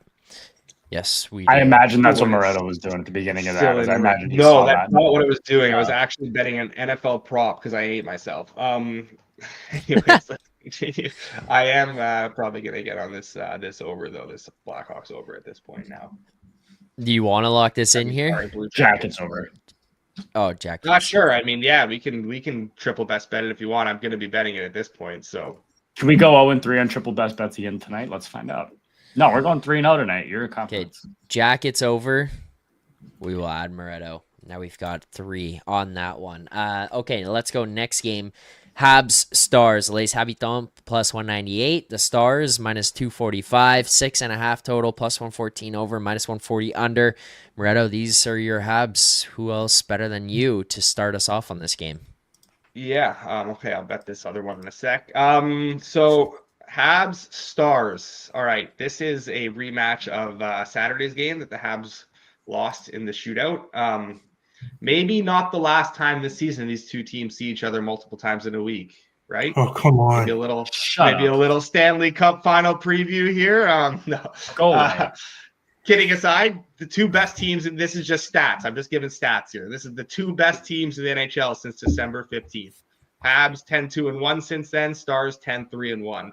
Yes, we. I imagine that's what Moretto was doing at the beginning of that. I imagine he saw that's that. not what I was doing. I was actually betting an NFL prop because I hate myself. Anyways, I am probably gonna get on this over though. This Blackhawks over at this point now. Do you want to lock this in here? Jackets over. Oh, Jack. Not sure. I mean, we can triple best bet it if you want. I'm going to be betting it at this point. So can we go 0-3 on triple best bets again tonight? Let's find out. No, we're going 3-0 tonight. You're a confidence. Okay, Jackets over. We will add Moretto. Now we've got 3 on that one. Okay, let's go next game. Habs Stars. Les Habitants plus 198. The Stars minus 245. 6.5 total plus 114 over minus 140 under. Moretto, these are your Habs. Who else better than you to start us off on this game? Yeah. Okay, I'll bet this other one in a sec. So Habs Stars. All right, this is a rematch of Saturday's game that the Habs lost in the shootout. Maybe not the last time this season these two teams see each other multiple times in a week, right? Oh, come on. Maybe a little Stanley Cup final preview here. No. Go away. Kidding aside, the two best teams, and this is just stats. I'm just giving stats here. This is the two best teams in the NHL since December 15th. Habs 10-2-1 since then. Stars 10-3-1.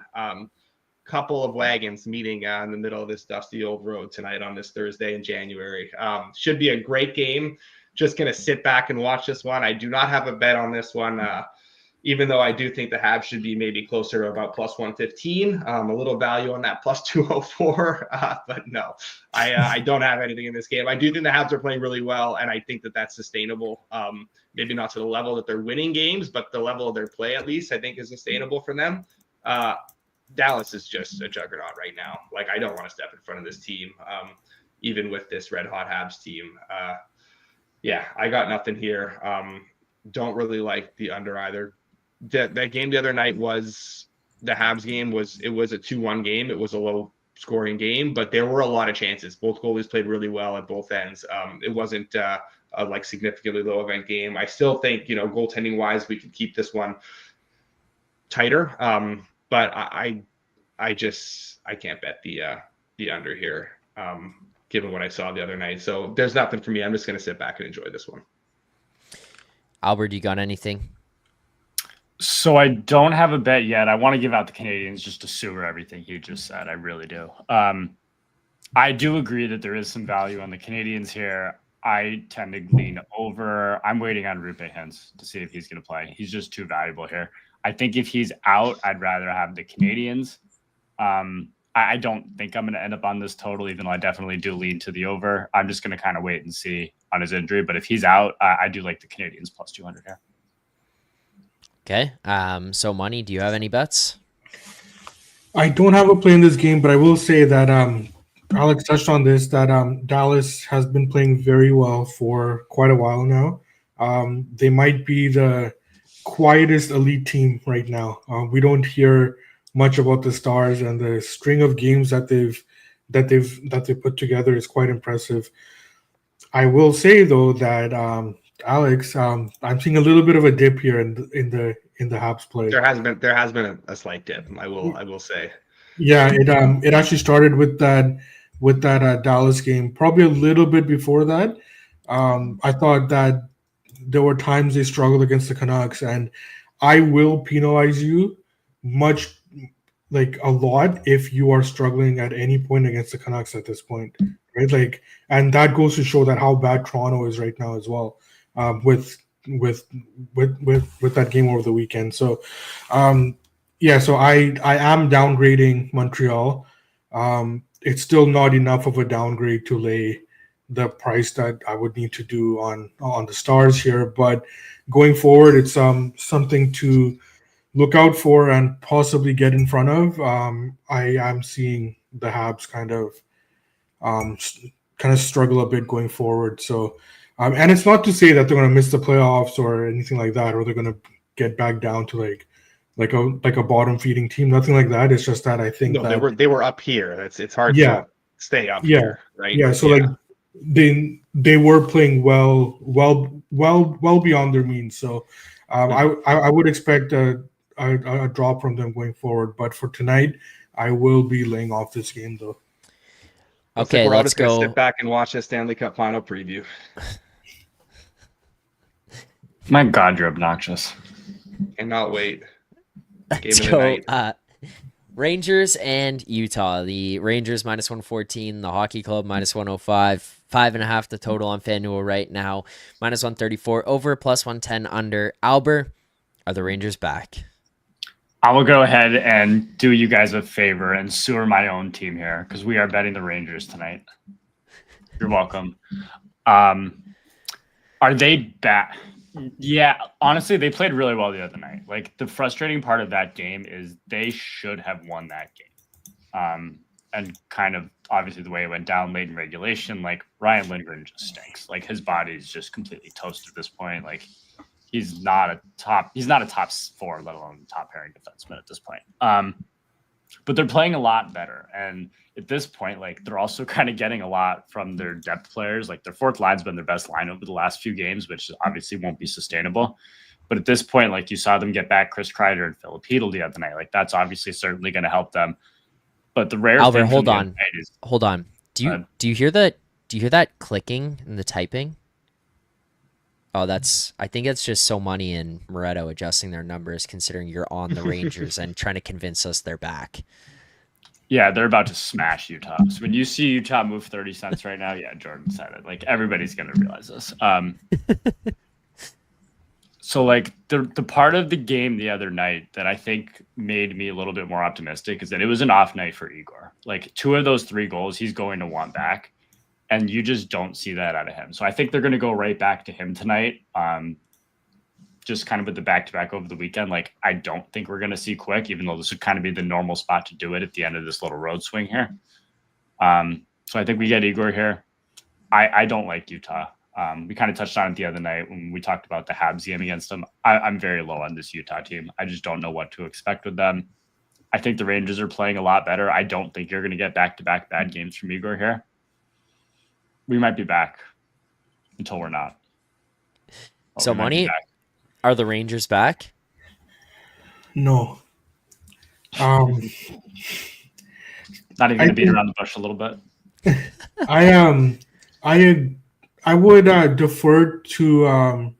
Couple of wagons meeting in the middle of this dusty old road tonight on this Thursday in January. Should be a great game. Just going to sit back and watch this one. I do not have a bet on this one, even though I do think the Habs should be maybe closer to about plus 115. A little value on that plus 204. But no, I don't have anything in this game. I do think the Habs are playing really well, and I think that that's sustainable. Maybe not to the level that they're winning games, but the level of their play, at least, I think is sustainable for them. Dallas is just a juggernaut right now. I don't want to step in front of this team, even with this red-hot Habs team. I got nothing here. Don't really like the under either. That game the other night was the Habs game. It was a 2-1 game. It was a low-scoring game, but there were a lot of chances. Both goalies played really well at both ends. It wasn't a significantly low-event game. I still think, goaltending-wise, we could keep this one tighter. But I can't bet the under here. Given what I saw the other night. So there's nothing for me. I'm just going to sit back and enjoy this one. Albert, you got anything? So I don't have a bet yet. I want to give out the Canadiens just to sewer everything you just said. I really do. I do agree that there is some value on the Canadiens here. I tend to lean over. I'm waiting on Rupe Hintz to see if he's going to play. He's just too valuable here. I think if he's out, I'd rather have the Canadiens. I don't think I'm going to end up on this total, even though I definitely do lean to the over. I'm just going to kind of wait and see on his injury. But if he's out, I do like the Canadiens plus 200 here. Okay. So, Money, do you have any bets? I don't have a play in this game, but I will say that Alex touched on this, that Dallas has been playing very well for quite a while now. They might be the quietest elite team right now. We don't hear much about the Stars, and the string of games that they've put together is quite impressive. I will say though that Alex, I'm seeing a little bit of a dip here in the Habs play. There has been a slight dip. I will say. Yeah, it actually started with that Dallas game. Probably a little bit before that. I thought that there were times they struggled against the Canucks, and I will penalize you a lot if you are struggling at any point against the Canucks at this point, right? Like, and that goes to show that how bad Toronto is right now as well, with that game over the weekend. So, so I am downgrading Montreal. It's still not enough of a downgrade to lay the price that I would need to do on the Stars here, but going forward, it's something to look out for and possibly get in front of. I am seeing the Habs kind of struggle a bit going forward. So, and it's not to say that they're going to miss the playoffs or anything like that, or they're going to get back down to like a bottom feeding team. Nothing like that. It's just that I think that they were up here. It's hard Yeah. to stay up Yeah. here, right? Yeah, so like they were playing well beyond their means. So I would expect a drop from them going forward. But for tonight, I will be laying off this game though. Okay, we're all let's just gonna go. sit back and watch the Stanley Cup final preview. My God, you're obnoxious. Cannot wait. Game of the So, night. Rangers and Utah. The Rangers minus 114, the Hockey Club minus 105, 5.5 the total on FanDuel right now, minus 134 over, plus 110 under. Albert, are the Rangers back? I will go ahead and do you guys a favor and sewer my own team here because we are betting the Rangers tonight. You're welcome. Are they back? Yeah, honestly, they played really well the other night. Like, the frustrating part of that game is they should have won that game. And kind of obviously the way it went down late in regulation, like, Ryan Lindgren just stinks. Like, his body's just completely toast at this point. Like, he's not a top four, let alone top pairing defenseman at this point. But they're playing a lot better. And at this point, like, they're also kind of getting a lot from their depth players. Like, their fourth line's been their best line over the last few games, which obviously won't be sustainable. But at this point, like, you saw them get back Chris Kreider and Philip Hedl the other night. Like, that's obviously certainly going to help them. But the rare Albert, thing hold from the on. other night is, Hold on. Do you hear that? Do you hear that clicking in the typing? Oh, I think it's just so money and Moretto adjusting their numbers, considering you're on the Rangers and trying to convince us they're back. yeah, they're about to smash Utah. So when you see Utah move 30 cents right now, yeah, Jordan said it. Like, everybody's going to realize this. So, like, the part of the game the other night that I think made me a little bit more optimistic is that it was an off night for Igor. Like, 2 of those 3 goals he's going to want back, and you just don't see that out of him. So I think they're going to go right back to him tonight, just kind of with the back-to-back over the weekend. Like, I don't think we're going to see Quick, even though this would kind of be the normal spot to do it at the end of this little road swing here. So I think we get Igor here. I don't like Utah. We kind of touched on it the other night when we talked about the Habs game against them. I'm very low on this Utah team. I just don't know what to expect with them. I think the Rangers are playing a lot better. I don't think you're going to get back-to-back bad games from Igor here. We might be back until we're not. But So, we might be Money, back. are the Rangers back? No. Not even going to beat around the bush a little bit. I would defer to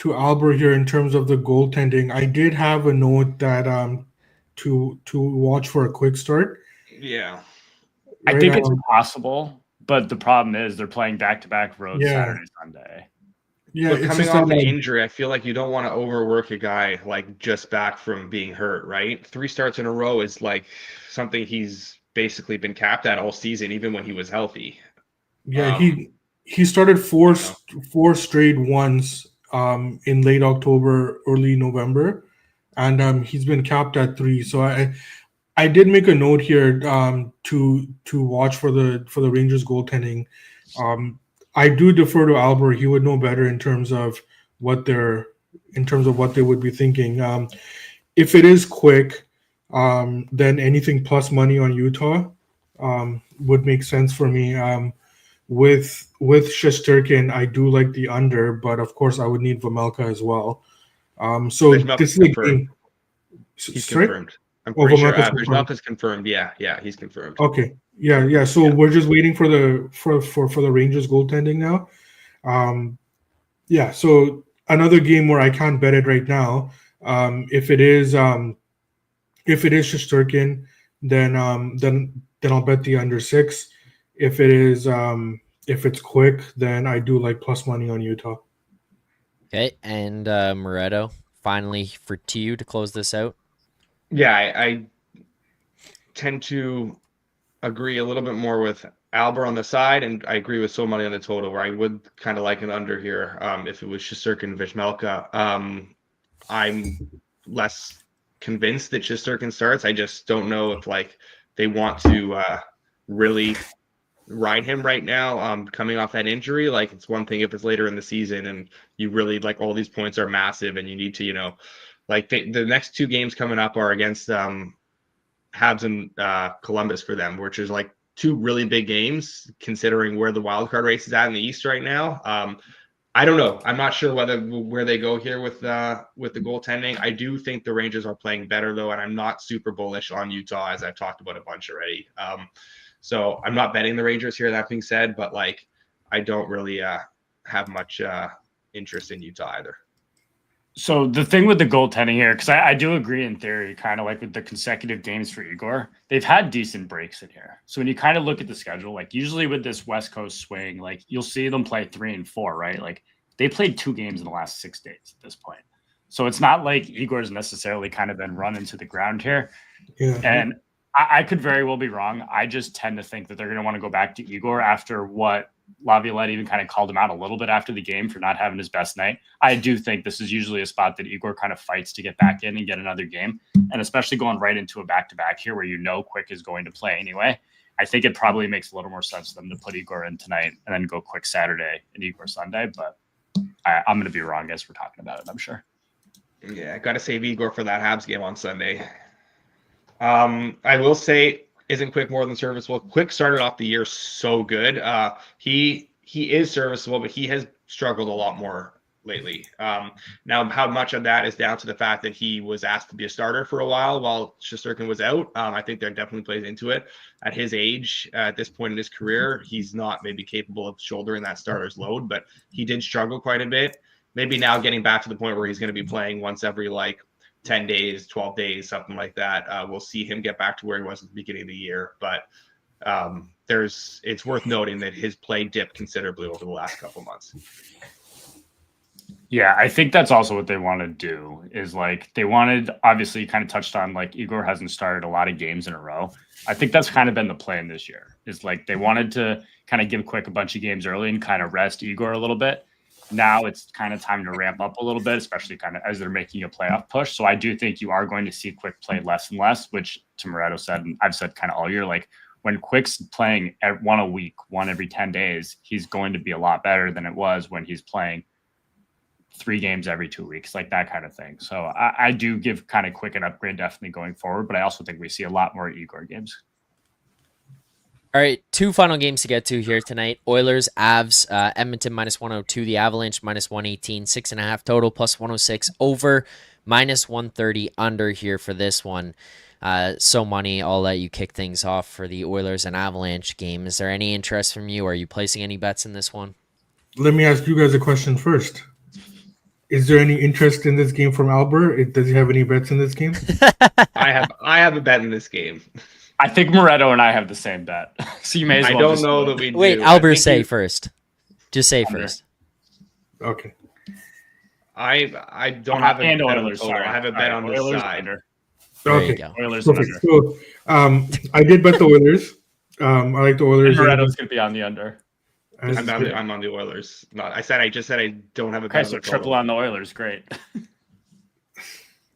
Albert here in terms of the goaltending. I did have a note that to watch for a quick start. Yeah. I think it's possible, but the problem is they're playing back-to-back road Yeah. Saturday, Sunday. Yeah, But it's coming just off that, an injury, I feel like you don't want to overwork a guy like just back from being hurt, right? 3 starts in a row is like something he's basically been capped at all season, even when he was healthy. Yeah, he started four straight ones in late October, early November, and he's been capped at 3. So I did make a note here to watch for the Rangers goaltending. I do defer to Albert. He would know better in terms of what they would be thinking. If it is Quick, then anything plus money on Utah would make sense for me. With Shesterkin, I do like the under, but of course I would need Vamelka as well. So Vamelka's this is a confirmed. game. He's Sorry? confirmed. I'm pretty sure. Vamelka's confirmed. Vamelka's confirmed. Yeah, he's confirmed. Okay. Yeah. So we're just waiting for the Rangers goaltending now. So another game where I can't bet it right now. If it is Shesterkin, then I'll bet the under 6. If it is if it's quick, then I do like plus money on Utah. Okay, and Moretto, finally for you to close this out. Yeah, I tend to agree a little bit more with Albert on the side, and I agree with so money on the total, where I would kind of like an under here if it was Shesterkin and Vishmelka. I'm less convinced that Shesterkin starts. I just don't know if like they want to really ride him right now coming off that injury. Like, it's one thing if it's later in the season and you really like all these points are massive and you need to, you know, like the next two games coming up are against Habs and Columbus for them, which is like two really big games considering where the wild card race is at in the East right now. I don't know. I'm not sure where they go here with the goaltending. I do think the Rangers are playing better though, and I'm not super bullish on Utah, as I've talked about a bunch already. So I'm not betting the Rangers here. That being said, but like I don't really have much interest in Utah either. So the thing with the goaltending here, because I do agree in theory, kind of like with the consecutive games for Igor, they've had decent breaks in here. So when you kind of look at the schedule, like usually with this West Coast swing, like you'll see them play 3 and 4, right? Like they played 2 games in the last 6 days at this point. So it's not like Igor's necessarily kind of been run into the ground here. Yeah. And I could very well be wrong. I just tend to think that they're going to want to go back to Igor after what Laviolette even kind of called him out a little bit after the game for not having his best night. I do think this is usually a spot that Igor kind of fights to get back in and get another game. And especially going right into a back-to-back here where you know Quick is going to play anyway. I think it probably makes a little more sense for them to put Igor in tonight and then go Quick Saturday and Igor Sunday. But I'm going to be wrong as we're talking about it, I'm sure. Yeah, I got to save Igor for that Habs game on Sunday. I will say, isn't Quick more than serviceable? Quick started off the year so good. He is serviceable, but he has struggled a lot more lately. Now, how much of that is down to the fact that he was asked to be a starter for a while Shesterkin was out? I think that definitely plays into it. At his age, at this point in his career, he's not maybe capable of shouldering that starter's load, but he did struggle quite a bit. Maybe now getting back to the point where he's going to be playing once every 10 days, 12 days, something like that. We'll see him get back to where he was at the beginning of the year. But it's worth noting that his play dipped considerably over the last couple months. Yeah, I think that's also what they want to do is they wanted, obviously you kind of touched on Igor hasn't started a lot of games in a row. I think that's kind of been the plan this year is they wanted to kind of give Quick a bunch of games early and kind of rest Igor a little bit. Now it's kind of time to ramp up a little bit, especially kind of as they're making a playoff push. So I do think you are going to see Quick play less and less, which to Moretto said, and I've said kind of all year, when Quick's playing at 1 a week, 1 every 10 days, he's going to be a lot better than it was when he's playing 3 games every 2 weeks, that kind of thing. So I do give kind of Quick an upgrade definitely going forward, but I also think we see a lot more Igor games. All right, 2 final games to get to here tonight. Oilers, Avs, Edmonton -102, the Avalanche -118, 6.5 total, +106 over, -130 under here for this one. So money, I'll let you kick things off for the Oilers and Avalanche game. Is there any interest from you? Are you placing any bets in this one? Let me ask you guys a question first. Is there any interest in this game from Albert? Does he have any bets in this game? I have a bet in this game. I think Moretto and I have the same bet. So you may as well. I don't know that we do. Wait, Albert, say first. Just say under. first. Okay. I don't have a bet on the total. Sorry. I have a bet on the Oilers side. under. There you Okay. go. Oilers Okay. under. So I did bet the Oilers. I like the Oilers. Moretto's going to be on the under. I'm on the Oilers. I just said I don't have a bet. Okay, so triple on the Oilers. Great.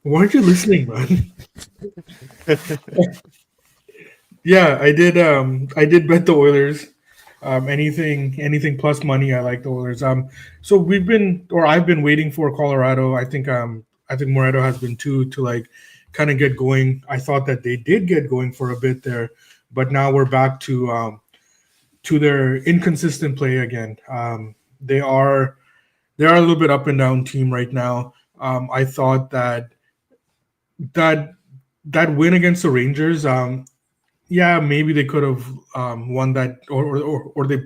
Why aren't you listening, man? Yeah, I did bet the Oilers. Anything plus money, I like the Oilers. So I've been waiting for Colorado. I think Moretto has been too, to kind of get going. I thought that they did get going for a bit there, but now we're back to their inconsistent play again. They are a little bit up and down team right now. I thought that win against the Rangers, maybe they could have won that, or they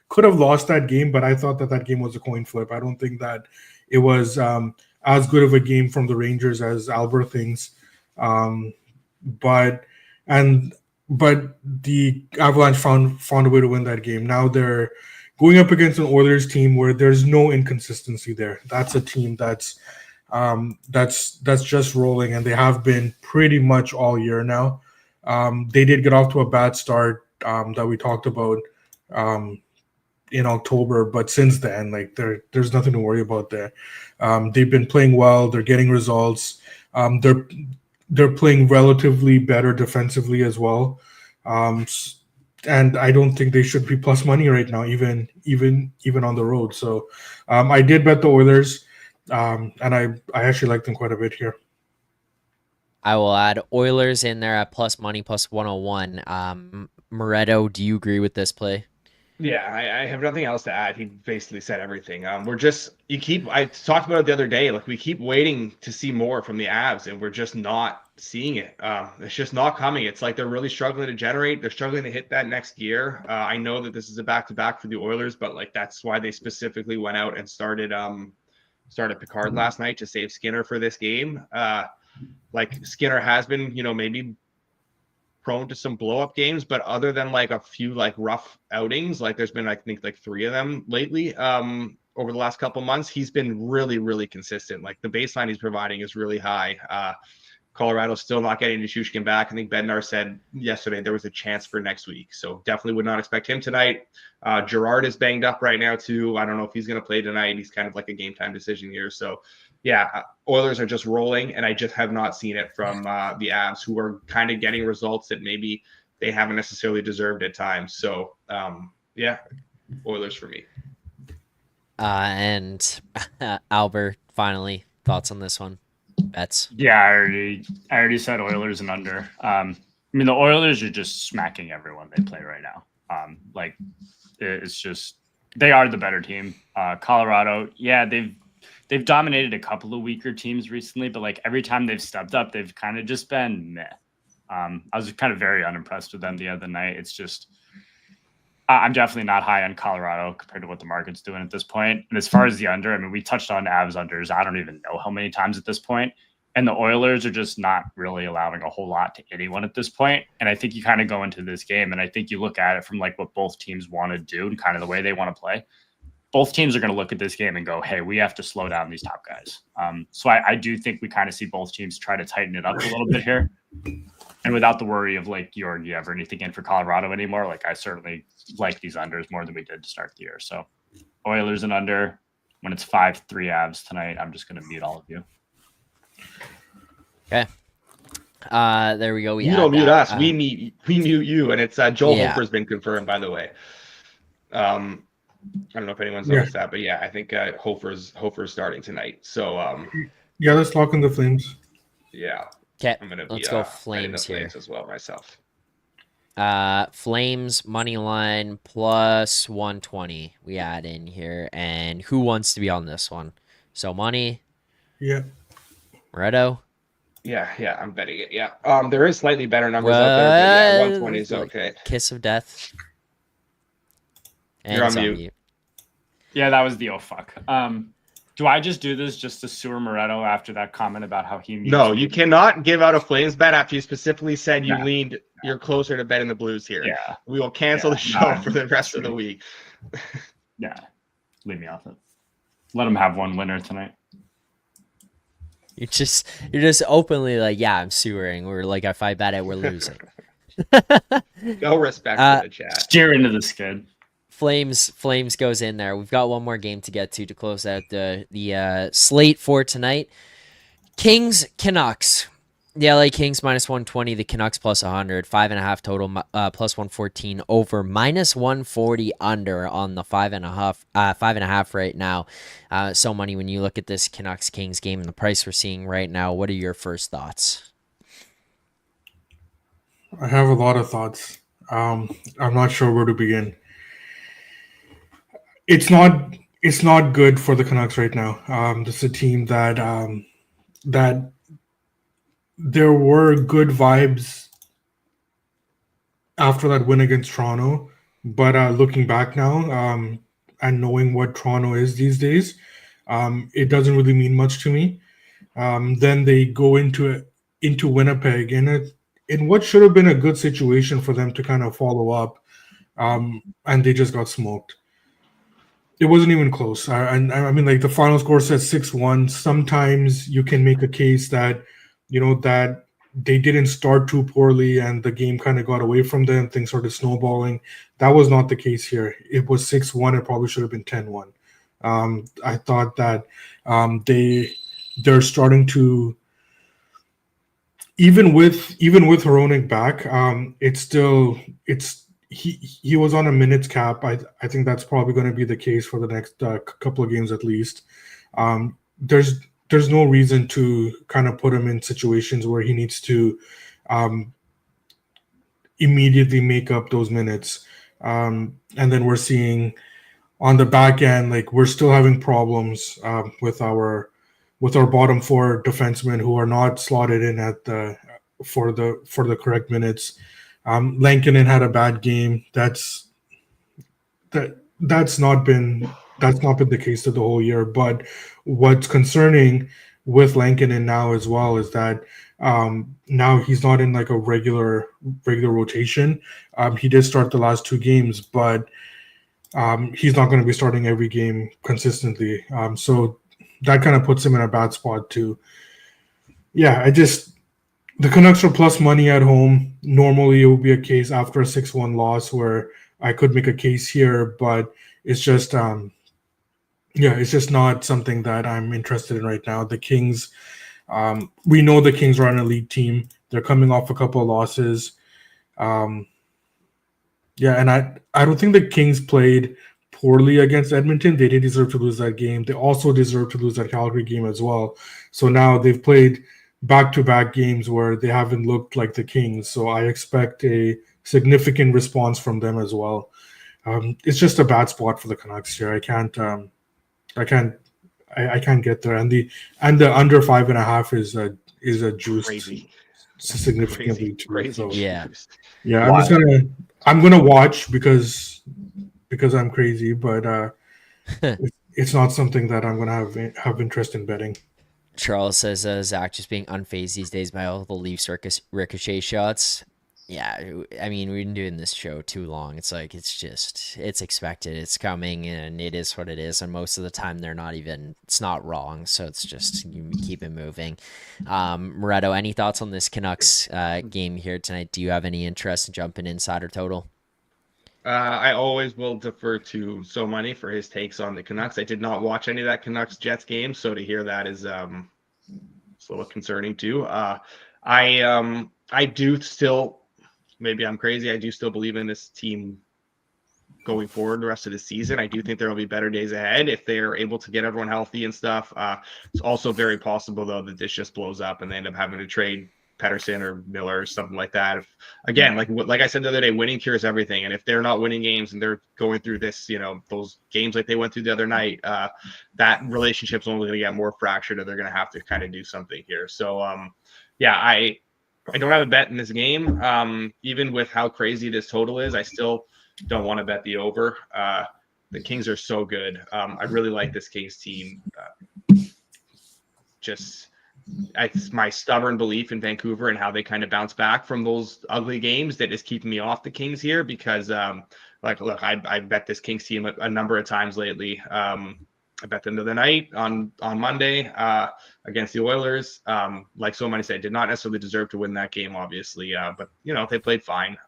could have lost that game, but I thought that game was a coin flip. I don't think that it was as good of a game from the Rangers as Albert thinks. but the Avalanche found a way to win that game. Now they're going up against an Oilers team where there's no inconsistency there. That's a team that's just rolling, and they have been pretty much all year now. They did get off to a bad start that we talked about in October, but since then, like there's nothing to worry about there. They've been playing well. They're getting results. They're playing relatively better defensively as well. And I don't think they should be plus money right now, even on the road. So I did bet the Oilers, and I actually like them quite a bit here. I will add Oilers in there at plus money, plus 101. Moretto, do you agree with this play? Yeah, I have nothing else to add. He basically said everything. I talked about it the other day. Like, we keep waiting to see more from the Avs, and we're just not seeing it. It's just not coming. It's like they're really struggling to generate. They're struggling to hit that next gear. I know that this is a back-to-back for the Oilers, but like that's why they specifically went out and started Picard last night to save Skinner for this game. Like Skinner has been, maybe prone to some blow up games, but other than like a few like rough outings, like there's been, I think, like 3 of them lately over the last couple months, he's been really, really consistent. Like the baseline he's providing is really high. Colorado's still not getting Nichushkin back. I think Bednar said yesterday there was a chance for next week, so definitely would not expect him tonight. Girard is banged up right now too. I don't know if he's going to play tonight. He's kind of like a game time decision here. So yeah, Oilers are just rolling, and I just have not seen it from the Avs, who are kind of getting results that maybe they haven't necessarily deserved at times. So yeah, Oilers for me. And Albert, finally, thoughts on this one? Bets? Yeah, I already said Oilers and under. I mean, the Oilers are just smacking everyone they play right now. Like, it's just they are the better team. Colorado, yeah, they've dominated a couple of weaker teams recently, but like every time they've stepped up, they've kind of just been meh. I was kind of very unimpressed with them the other night. It's just I'm definitely not high on Colorado compared to what the market's doing at this point. And as far as the under, I mean, we touched on Avs unders. I don't even know how many times at this point. And the Oilers are just not really allowing a whole lot to anyone at this point. And I think you kind of go into this game, and I think you look at it from like what both teams want to do and kind of the way they want to play. Both teams are going to look at this game and go, hey, we have to slow down these top guys. So I do think we kind of see both teams try to tighten it up a little bit here. And without the worry of like Georgiev or anything in for Colorado anymore, like I certainly like these unders more than we did to start the year. So Oilers and under, when it's 5-3 Avs tonight, I'm just going to mute all of you. Okay. There we go. You don't mute us. We mute you. And it's Joel Hofer's been confirmed, by the way. I don't know if anyone's noticed that, but yeah, I think Hofer's starting tonight. So yeah, let's lock in the Flames. Yeah. Okay, I'm gonna let's go Flames here as well myself. Flames money line plus 120 we add in here, and who wants to be on this one? So money. Yeah. Moretto. Yeah, I'm betting it. Yeah. There is slightly better numbers out there, but yeah, 120 is okay. Kiss of death. And you're on mute. Yeah, that was the oh fuck. Do I just do this just to sewer Moretto after that comment about how he? No, you cannot give out a Flames bet after you specifically said you're closer to betting the Blues here. Yeah, we will cancel the show for the rest of the week. Yeah, leave me off it. Let them have one winner tonight. You're just openly like, yeah, I'm sewering. We're like, if I bet it, we're losing. No respect for the chat. Steer into the skid. Flames goes in there. We've got one more game to get to close out the slate for tonight. Kings, Canucks. The LA Kings minus 120, the Canucks plus 100, 5.5 total, plus 114 over, minus 140 under on the 5.5 right now. So money when you look at this Canucks Kings game and the price we're seeing right now. What are your first thoughts? I have a lot of thoughts. I'm not sure where to begin. It's not good for the Canucks right now. This is a team that there were good vibes after that win against Toronto, but looking back now and knowing what Toronto is these days, it doesn't really mean much to me. Then they go into Winnipeg in in what should have been a good situation for them to kind of follow up, and they just got smoked. It wasn't even close. I mean, like the final score says 6-1. Sometimes you can make a case that, that they didn't start too poorly and the game kind of got away from them. Things started snowballing. That was not the case here. It was 6-1. It probably should have been 10-1. I thought that they're starting to, even with Hronek back, he was on a minutes cap. I think that's probably going to be the case for the next couple of games at least. There's no reason to kind of put him in situations where he needs to immediately make up those minutes. And then we're seeing on the back end, like we're still having problems with our bottom four defensemen who are not slotted in at for the correct minutes. Lankinen had a bad game. That's not been the case of the whole year. But what's concerning with Lankinen now as well is that now he's not in like a regular rotation. He did start the last 2 games, but he's not going to be starting every game consistently. So that kind of puts him in a bad spot too. Yeah, the Canucks are plus money at home. Normally, it would be a case after a 6-1 loss where I could make a case here, but it's just, it's just not something that I'm interested in right now. The Kings, we know the Kings are an elite team. They're coming off a couple of losses. And I don't think the Kings played poorly against Edmonton. They did deserve to lose that game. They also deserve to lose that Calgary game as well. So now they've played back-to-back games where they haven't looked like the Kings. So I expect a significant response from them as well. It's just a bad spot for the Canucks here. I can't get there. And the under 5.5 is a juice Crazy. significantly too. Crazy. So, Yeah. I'm gonna watch because I'm crazy, but it's not something that I'm gonna have interest in betting. Charles says Zach just being unfazed these days by all the Leafs ricochet shots. Yeah, I mean, we've been doing this show too long. It's like, it's expected. It's coming, and it is what it is. And most of the time, it's not wrong. So it's just, you keep it moving. Moretto, any thoughts on this Canucks game here tonight? Do you have any interest in jumping inside or total? I always will defer to So Money for his takes on the Canucks. I did not watch any of that Canucks-Jets game, so to hear that is it's a little concerning too. I do still, maybe I'm crazy, I do still believe in this team going forward the rest of the season. I do think there will be better days ahead if they're able to get everyone healthy and stuff. It's also very possible, though, that this just blows up and they end up having to trade Pettersson or Miller or something like that. Again, like I said the other day, winning cures everything. And if they're not winning games and they're going through this, those games like they went through the other night, that relationship's only going to get more fractured, and they're going to have to kind of do something here. So, I don't have a bet in this game. Even with how crazy this total is, I still don't want to bet the over. The Kings are so good. I really like this Kings team. It's my stubborn belief in Vancouver and how they kind of bounce back from those ugly games that is keeping me off the Kings here because, I bet this Kings team a number of times lately. I bet them the other night on Monday against the Oilers. Like so many said, did not necessarily deserve to win that game, obviously, but they played fine.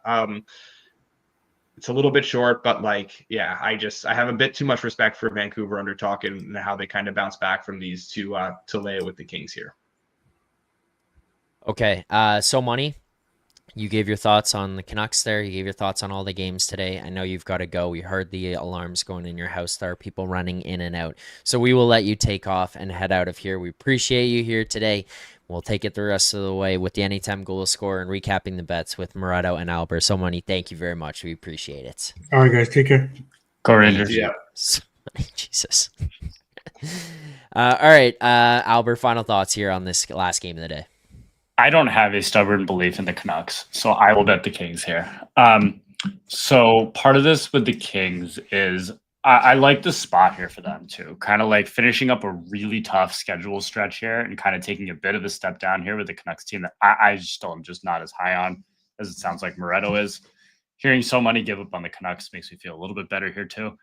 It's a little bit short, but I have a bit too much respect for Vancouver under talking and how they kind of bounce back from these to lay it with the Kings here. Okay, So Money, you gave your thoughts on the Canucks there. You gave your thoughts on all the games today. I know you've got to go. We heard the alarms going in your house. There are people running in and out. So we will let you take off and head out of here. We appreciate you here today. We'll take it the rest of the way with the anytime goal scorer and recapping the bets with Moretto and Albert. So Money, thank you very much. We appreciate it. All right, guys. Take care. Go Rangers. Yeah. Jesus. All right, Albert, final thoughts here on this last game of the day. I don't have a stubborn belief in the Canucks, so I will bet the Kings here. So part of this with the Kings is I like the spot here for them too. Kind of like finishing up a really tough schedule stretch here and kind of taking a bit of a step down here with the Canucks team that I still am just not as high on as it sounds like Moretto is. Hearing so many give up on the Canucks makes me feel a little bit better here too.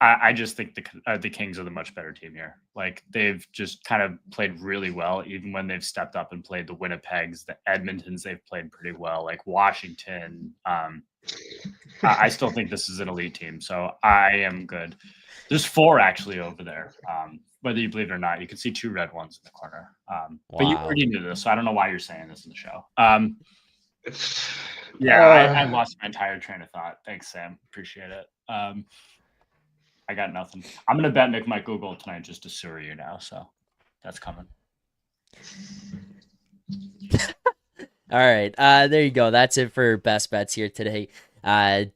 I just think the Kings are the much better team here. Like they've just kind of played really well, even when they've stepped up and played the Winnipegs, the Edmontons. They've played pretty well. Like Washington. I still think this is an elite team, so I am good. There's 4 actually over there. Whether you believe it or not, you can see 2 red ones in the corner. But you already knew this, so I don't know why you're saying this in the show. I lost my entire train of thought. Thanks, Sam. Appreciate it. I got nothing. I'm going to bet Nick might Google tonight just to sewer you now. So that's coming. All right. There you go. That's it for best bets here today.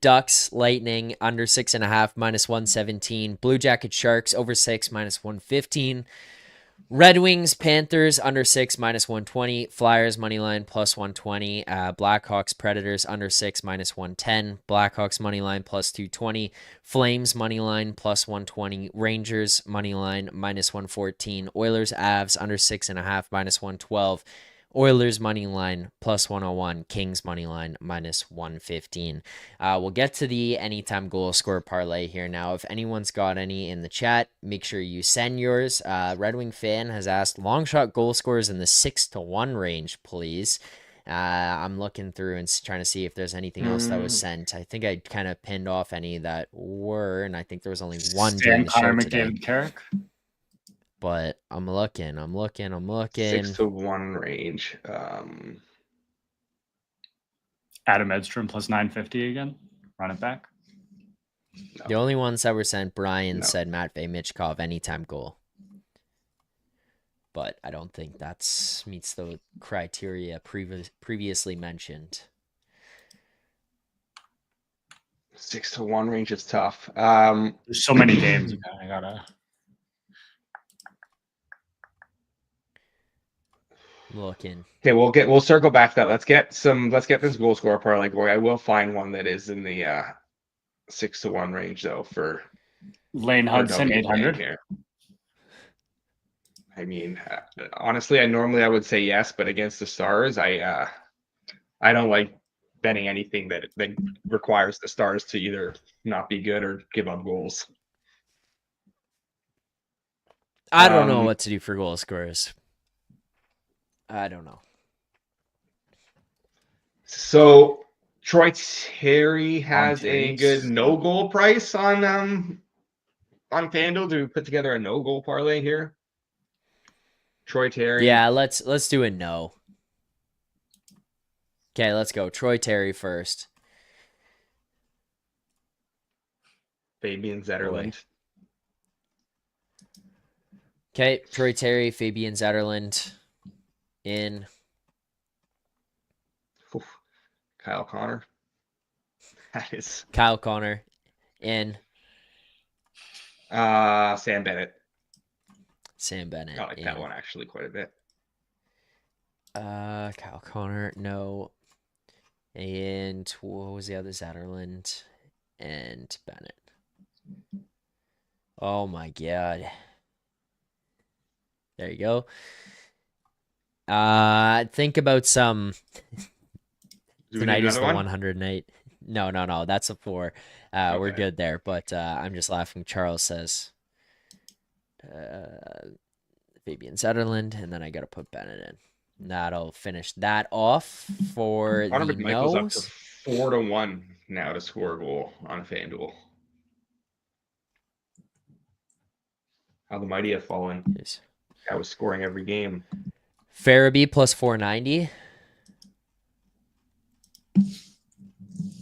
Ducks, Lightning, under 6.5, -117. Blue Jacket Sharks, over 6, -115. Red Wings, Panthers, under 6, -120. Flyers, moneyline, +120. Blackhawks, Predators, under 6, -110. Blackhawks, moneyline, +220. Flames, moneyline, +120. Rangers, moneyline, -114. Oilers, Avs, under 6.5, -112. Oilers money line +101, Kings money line -115. We'll get to the anytime goal score parlay here now. If anyone's got any in the chat, make sure you send yours. Red Wing fan has asked long shot goal scores in the 6-1 range, please. I'm looking through and trying to see if there's anything else that was sent. I think I kind of pinned off any that were, and I think there was only one during the show today. Carrick. But I'm looking. 6-1 range. Adam Edstrom +950 again. Run it back. No. The only ones that were sent, Brian said Matvei Michkov anytime goal. But I don't think that meets the criteria previously mentioned. 6-1 range is tough. There's so many games. I gotta. Looking. Okay, we'll circle back to that. Let's get this goal scorer parlay going. I will find one that is in the 6-1 range though for Lane Hudson 800 here. I mean, honestly, I would say yes, but against the Stars, I don't like betting anything that requires the Stars to either not be good or give up goals. I don't know what to do for goal scorers. I don't know. So Troy Terry has a good no goal price on FanDuel. Do we put together a no goal parlay here? Troy Terry. Yeah, let's do a no. Okay, let's go. Troy Terry first. Fabian Zetterlund. Okay, Troy Terry, Fabian Zetterlund. In Kyle Connor. That is Kyle Connor. In Sam Bennett. Sam Bennett. I like that one actually quite a bit. Kyle Connor, no. And what was the other? Zetterlund and Bennett. Oh my god. There you go. Think about some. Tonight is the 100 night. No. That's a 4. Okay. We're good there. But I'm just laughing. Charles says Fabian Zetterlund, and then I got to put Bennett in. That'll finish that off for Connor the McMichael's nose. up to 4-1 now to score a goal on FanDuel. How the mighty have fallen. Yes. I was scoring every game. Farabee +490.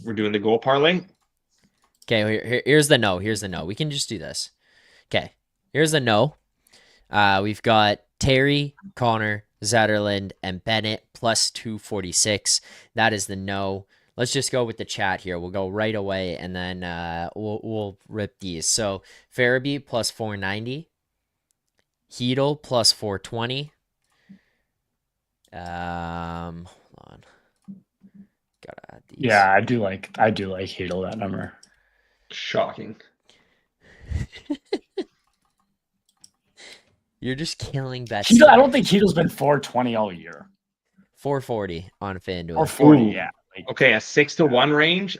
We're doing the goal parlay. Okay, here's the no. We can just do this. Okay, here's the no. We've got Terry, Connor, Zetterlund, and Bennett +246. That is the no. Let's just go with the chat here. We'll go right away, and then we'll rip these. So Farabee +490. Hedel +420. Hold on. Gotta add these. Yeah, I do like Hedel, that number. Shocking. You're just killing bets. Keto, I don't think Keto's been 420 all year. 440 on FanDuel. Or 40, Ooh. yeah. Like, Okay, a 6-1 range.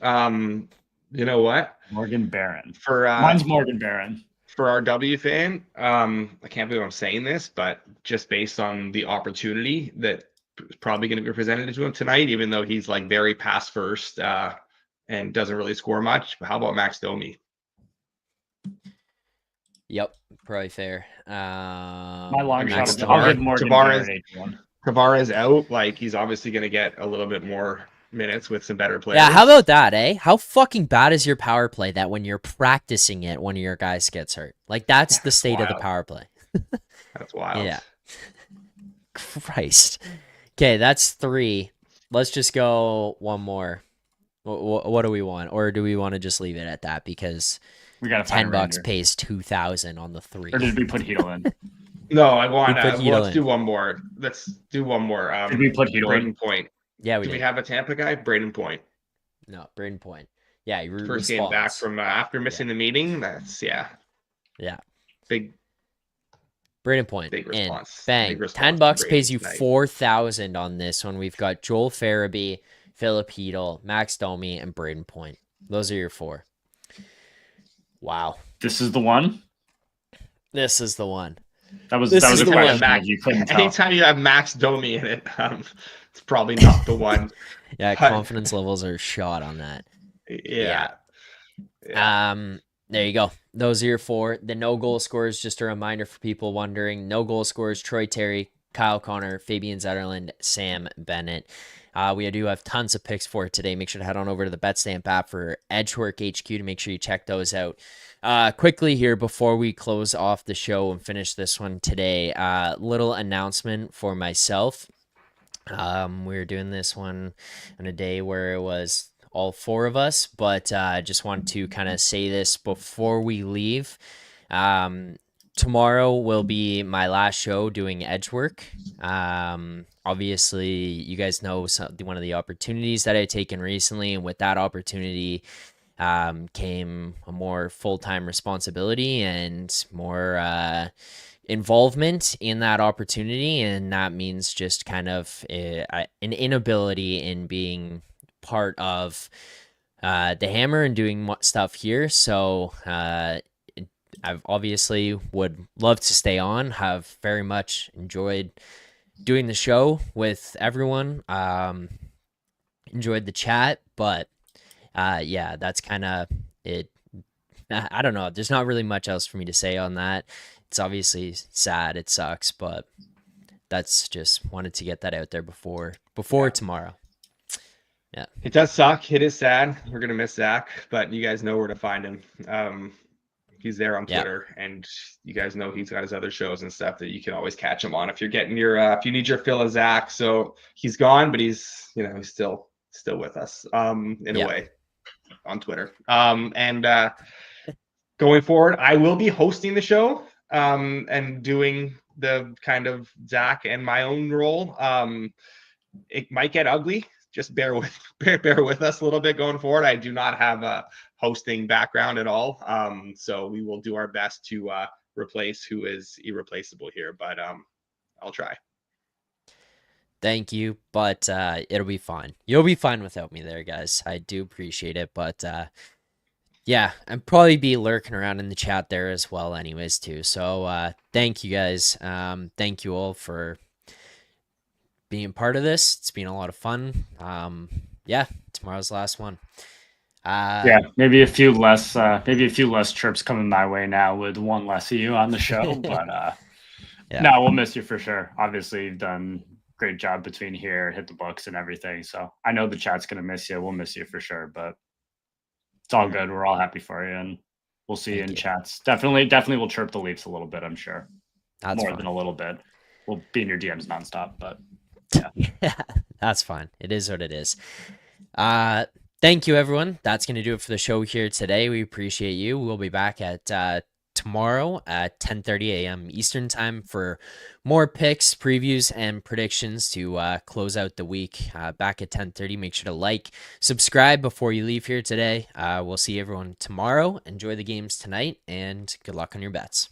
You know what? Morgan Barron. For Mine's Morgan Barron. for our W fan, I can't believe I'm saying this, but just based on the opportunity that is probably going to be presented to him tonight, even though he's like very pass first and doesn't really score much. How about Max Domi? Yep, probably fair. My long Max shot. I'll Domi. give Morgan Tavares- Barron 8-1. Tavares out, like he's obviously going to get a little bit more minutes with some better players. Yeah, how about that, eh? How fucking bad is your power play that when you're practicing it, one of your guys gets hurt? Like, that's the state of the wild. power play. That's wild. Yeah. Christ. Okay, that's 3. Let's just go one more. What do we want? Or do we want to just leave it at that? Because We got to find $10 a Ranger. pays 2,000 on the 3. Or did we put Heedle in? No, I want We put to. Heedle Let's in. do one more. Let's do one more. Did we put Heedle Braden in? Point. Yeah, we Do we did. have a Tampa guy? Braden Point. No, Braden Point. Yeah, you First game back from after missing the meeting. That's Yeah. big Braden Point. Big And response. bang. Big response $10 to pays you Braden tonight. 4,000 on this one. We've got Joel Farabee, Philip Heedle, Max Domi, and Braden Point. Those are your 4. Wow. This is the one? This is the one. That was This a is the question one. that you couldn't tell. Anytime you have Max Domi in it, it's probably not the one. Yeah, confidence levels are shot on that. Yeah. There you go. Those are your 4. The no goal scorers, just a reminder for people wondering. No goal scorers, Troy Terry, Kyle Connor, Fabian Zetterlund, Sam Bennett. We do have tons of picks for today. Make sure to head on over to the BetStamp app for Edgework HQ to make sure you check those out. Quickly here before we close off the show and finish this one today, little announcement for myself. We're doing this one on a day where it was all 4 of us, but I just wanted to kind of say this before we leave. Tomorrow will be my last show doing Edgework. Obviously, you guys know one of the opportunities that I've taken recently, and with that opportunity came a more full-time responsibility and more involvement in that opportunity, and that means just kind of an inability in being part of the Hammer and doing stuff here. So I've obviously would love to stay on, have very much enjoyed doing the show with everyone, enjoyed the chat, but yeah, that's kind of it. I don't know. There's not really much else for me to say on that. It's obviously sad. It sucks, but that's just wanted to get that out there before tomorrow. Yeah. It does suck. It is sad. We're going to miss Zach, but you guys know where to find him. He's there on Twitter, and you guys know he's got his other shows and stuff that you can always catch him on if you're getting your if you need your fill of Zach. So he's gone, but he's he's still with us in a way on Twitter. And going forward, I will be hosting the show and doing the kind of Zach and my own role. It might get ugly. Just bear with us a little bit going forward. I do not have a hosting background at all. So we will do our best to replace who is irreplaceable here, but I'll try. Thank you, but it'll be fine. You'll be fine without me there, guys. I do appreciate it, but yeah, I'd probably be lurking around in the chat there as well anyways too. So thank you guys. Thank you all for being part of this. It's been a lot of fun. Yeah, tomorrow's the last one. Yeah, maybe a few less trips coming my way now with one less of you on the show. But no, we'll miss you for sure. Obviously, you've done a great job between here, hit the books and everything. So I know the chat's gonna miss you. We'll miss you for sure, but it's all good. We're all happy for you, and we'll see you in chats. Definitely we'll chirp the Leafs a little bit, I'm sure. That's more fine. than a little bit. We'll be in your DMs nonstop, but yeah, that's fine. It is what it is. Thank you, everyone. That's going to do it for the show here today. We appreciate you. We'll be back at tomorrow at 10:30 a.m. Eastern time for more picks, previews, and predictions to close out the week. Back at 10:30. Make sure to like, subscribe before you leave here today. We'll see everyone tomorrow. Enjoy the games tonight, and good luck on your bets.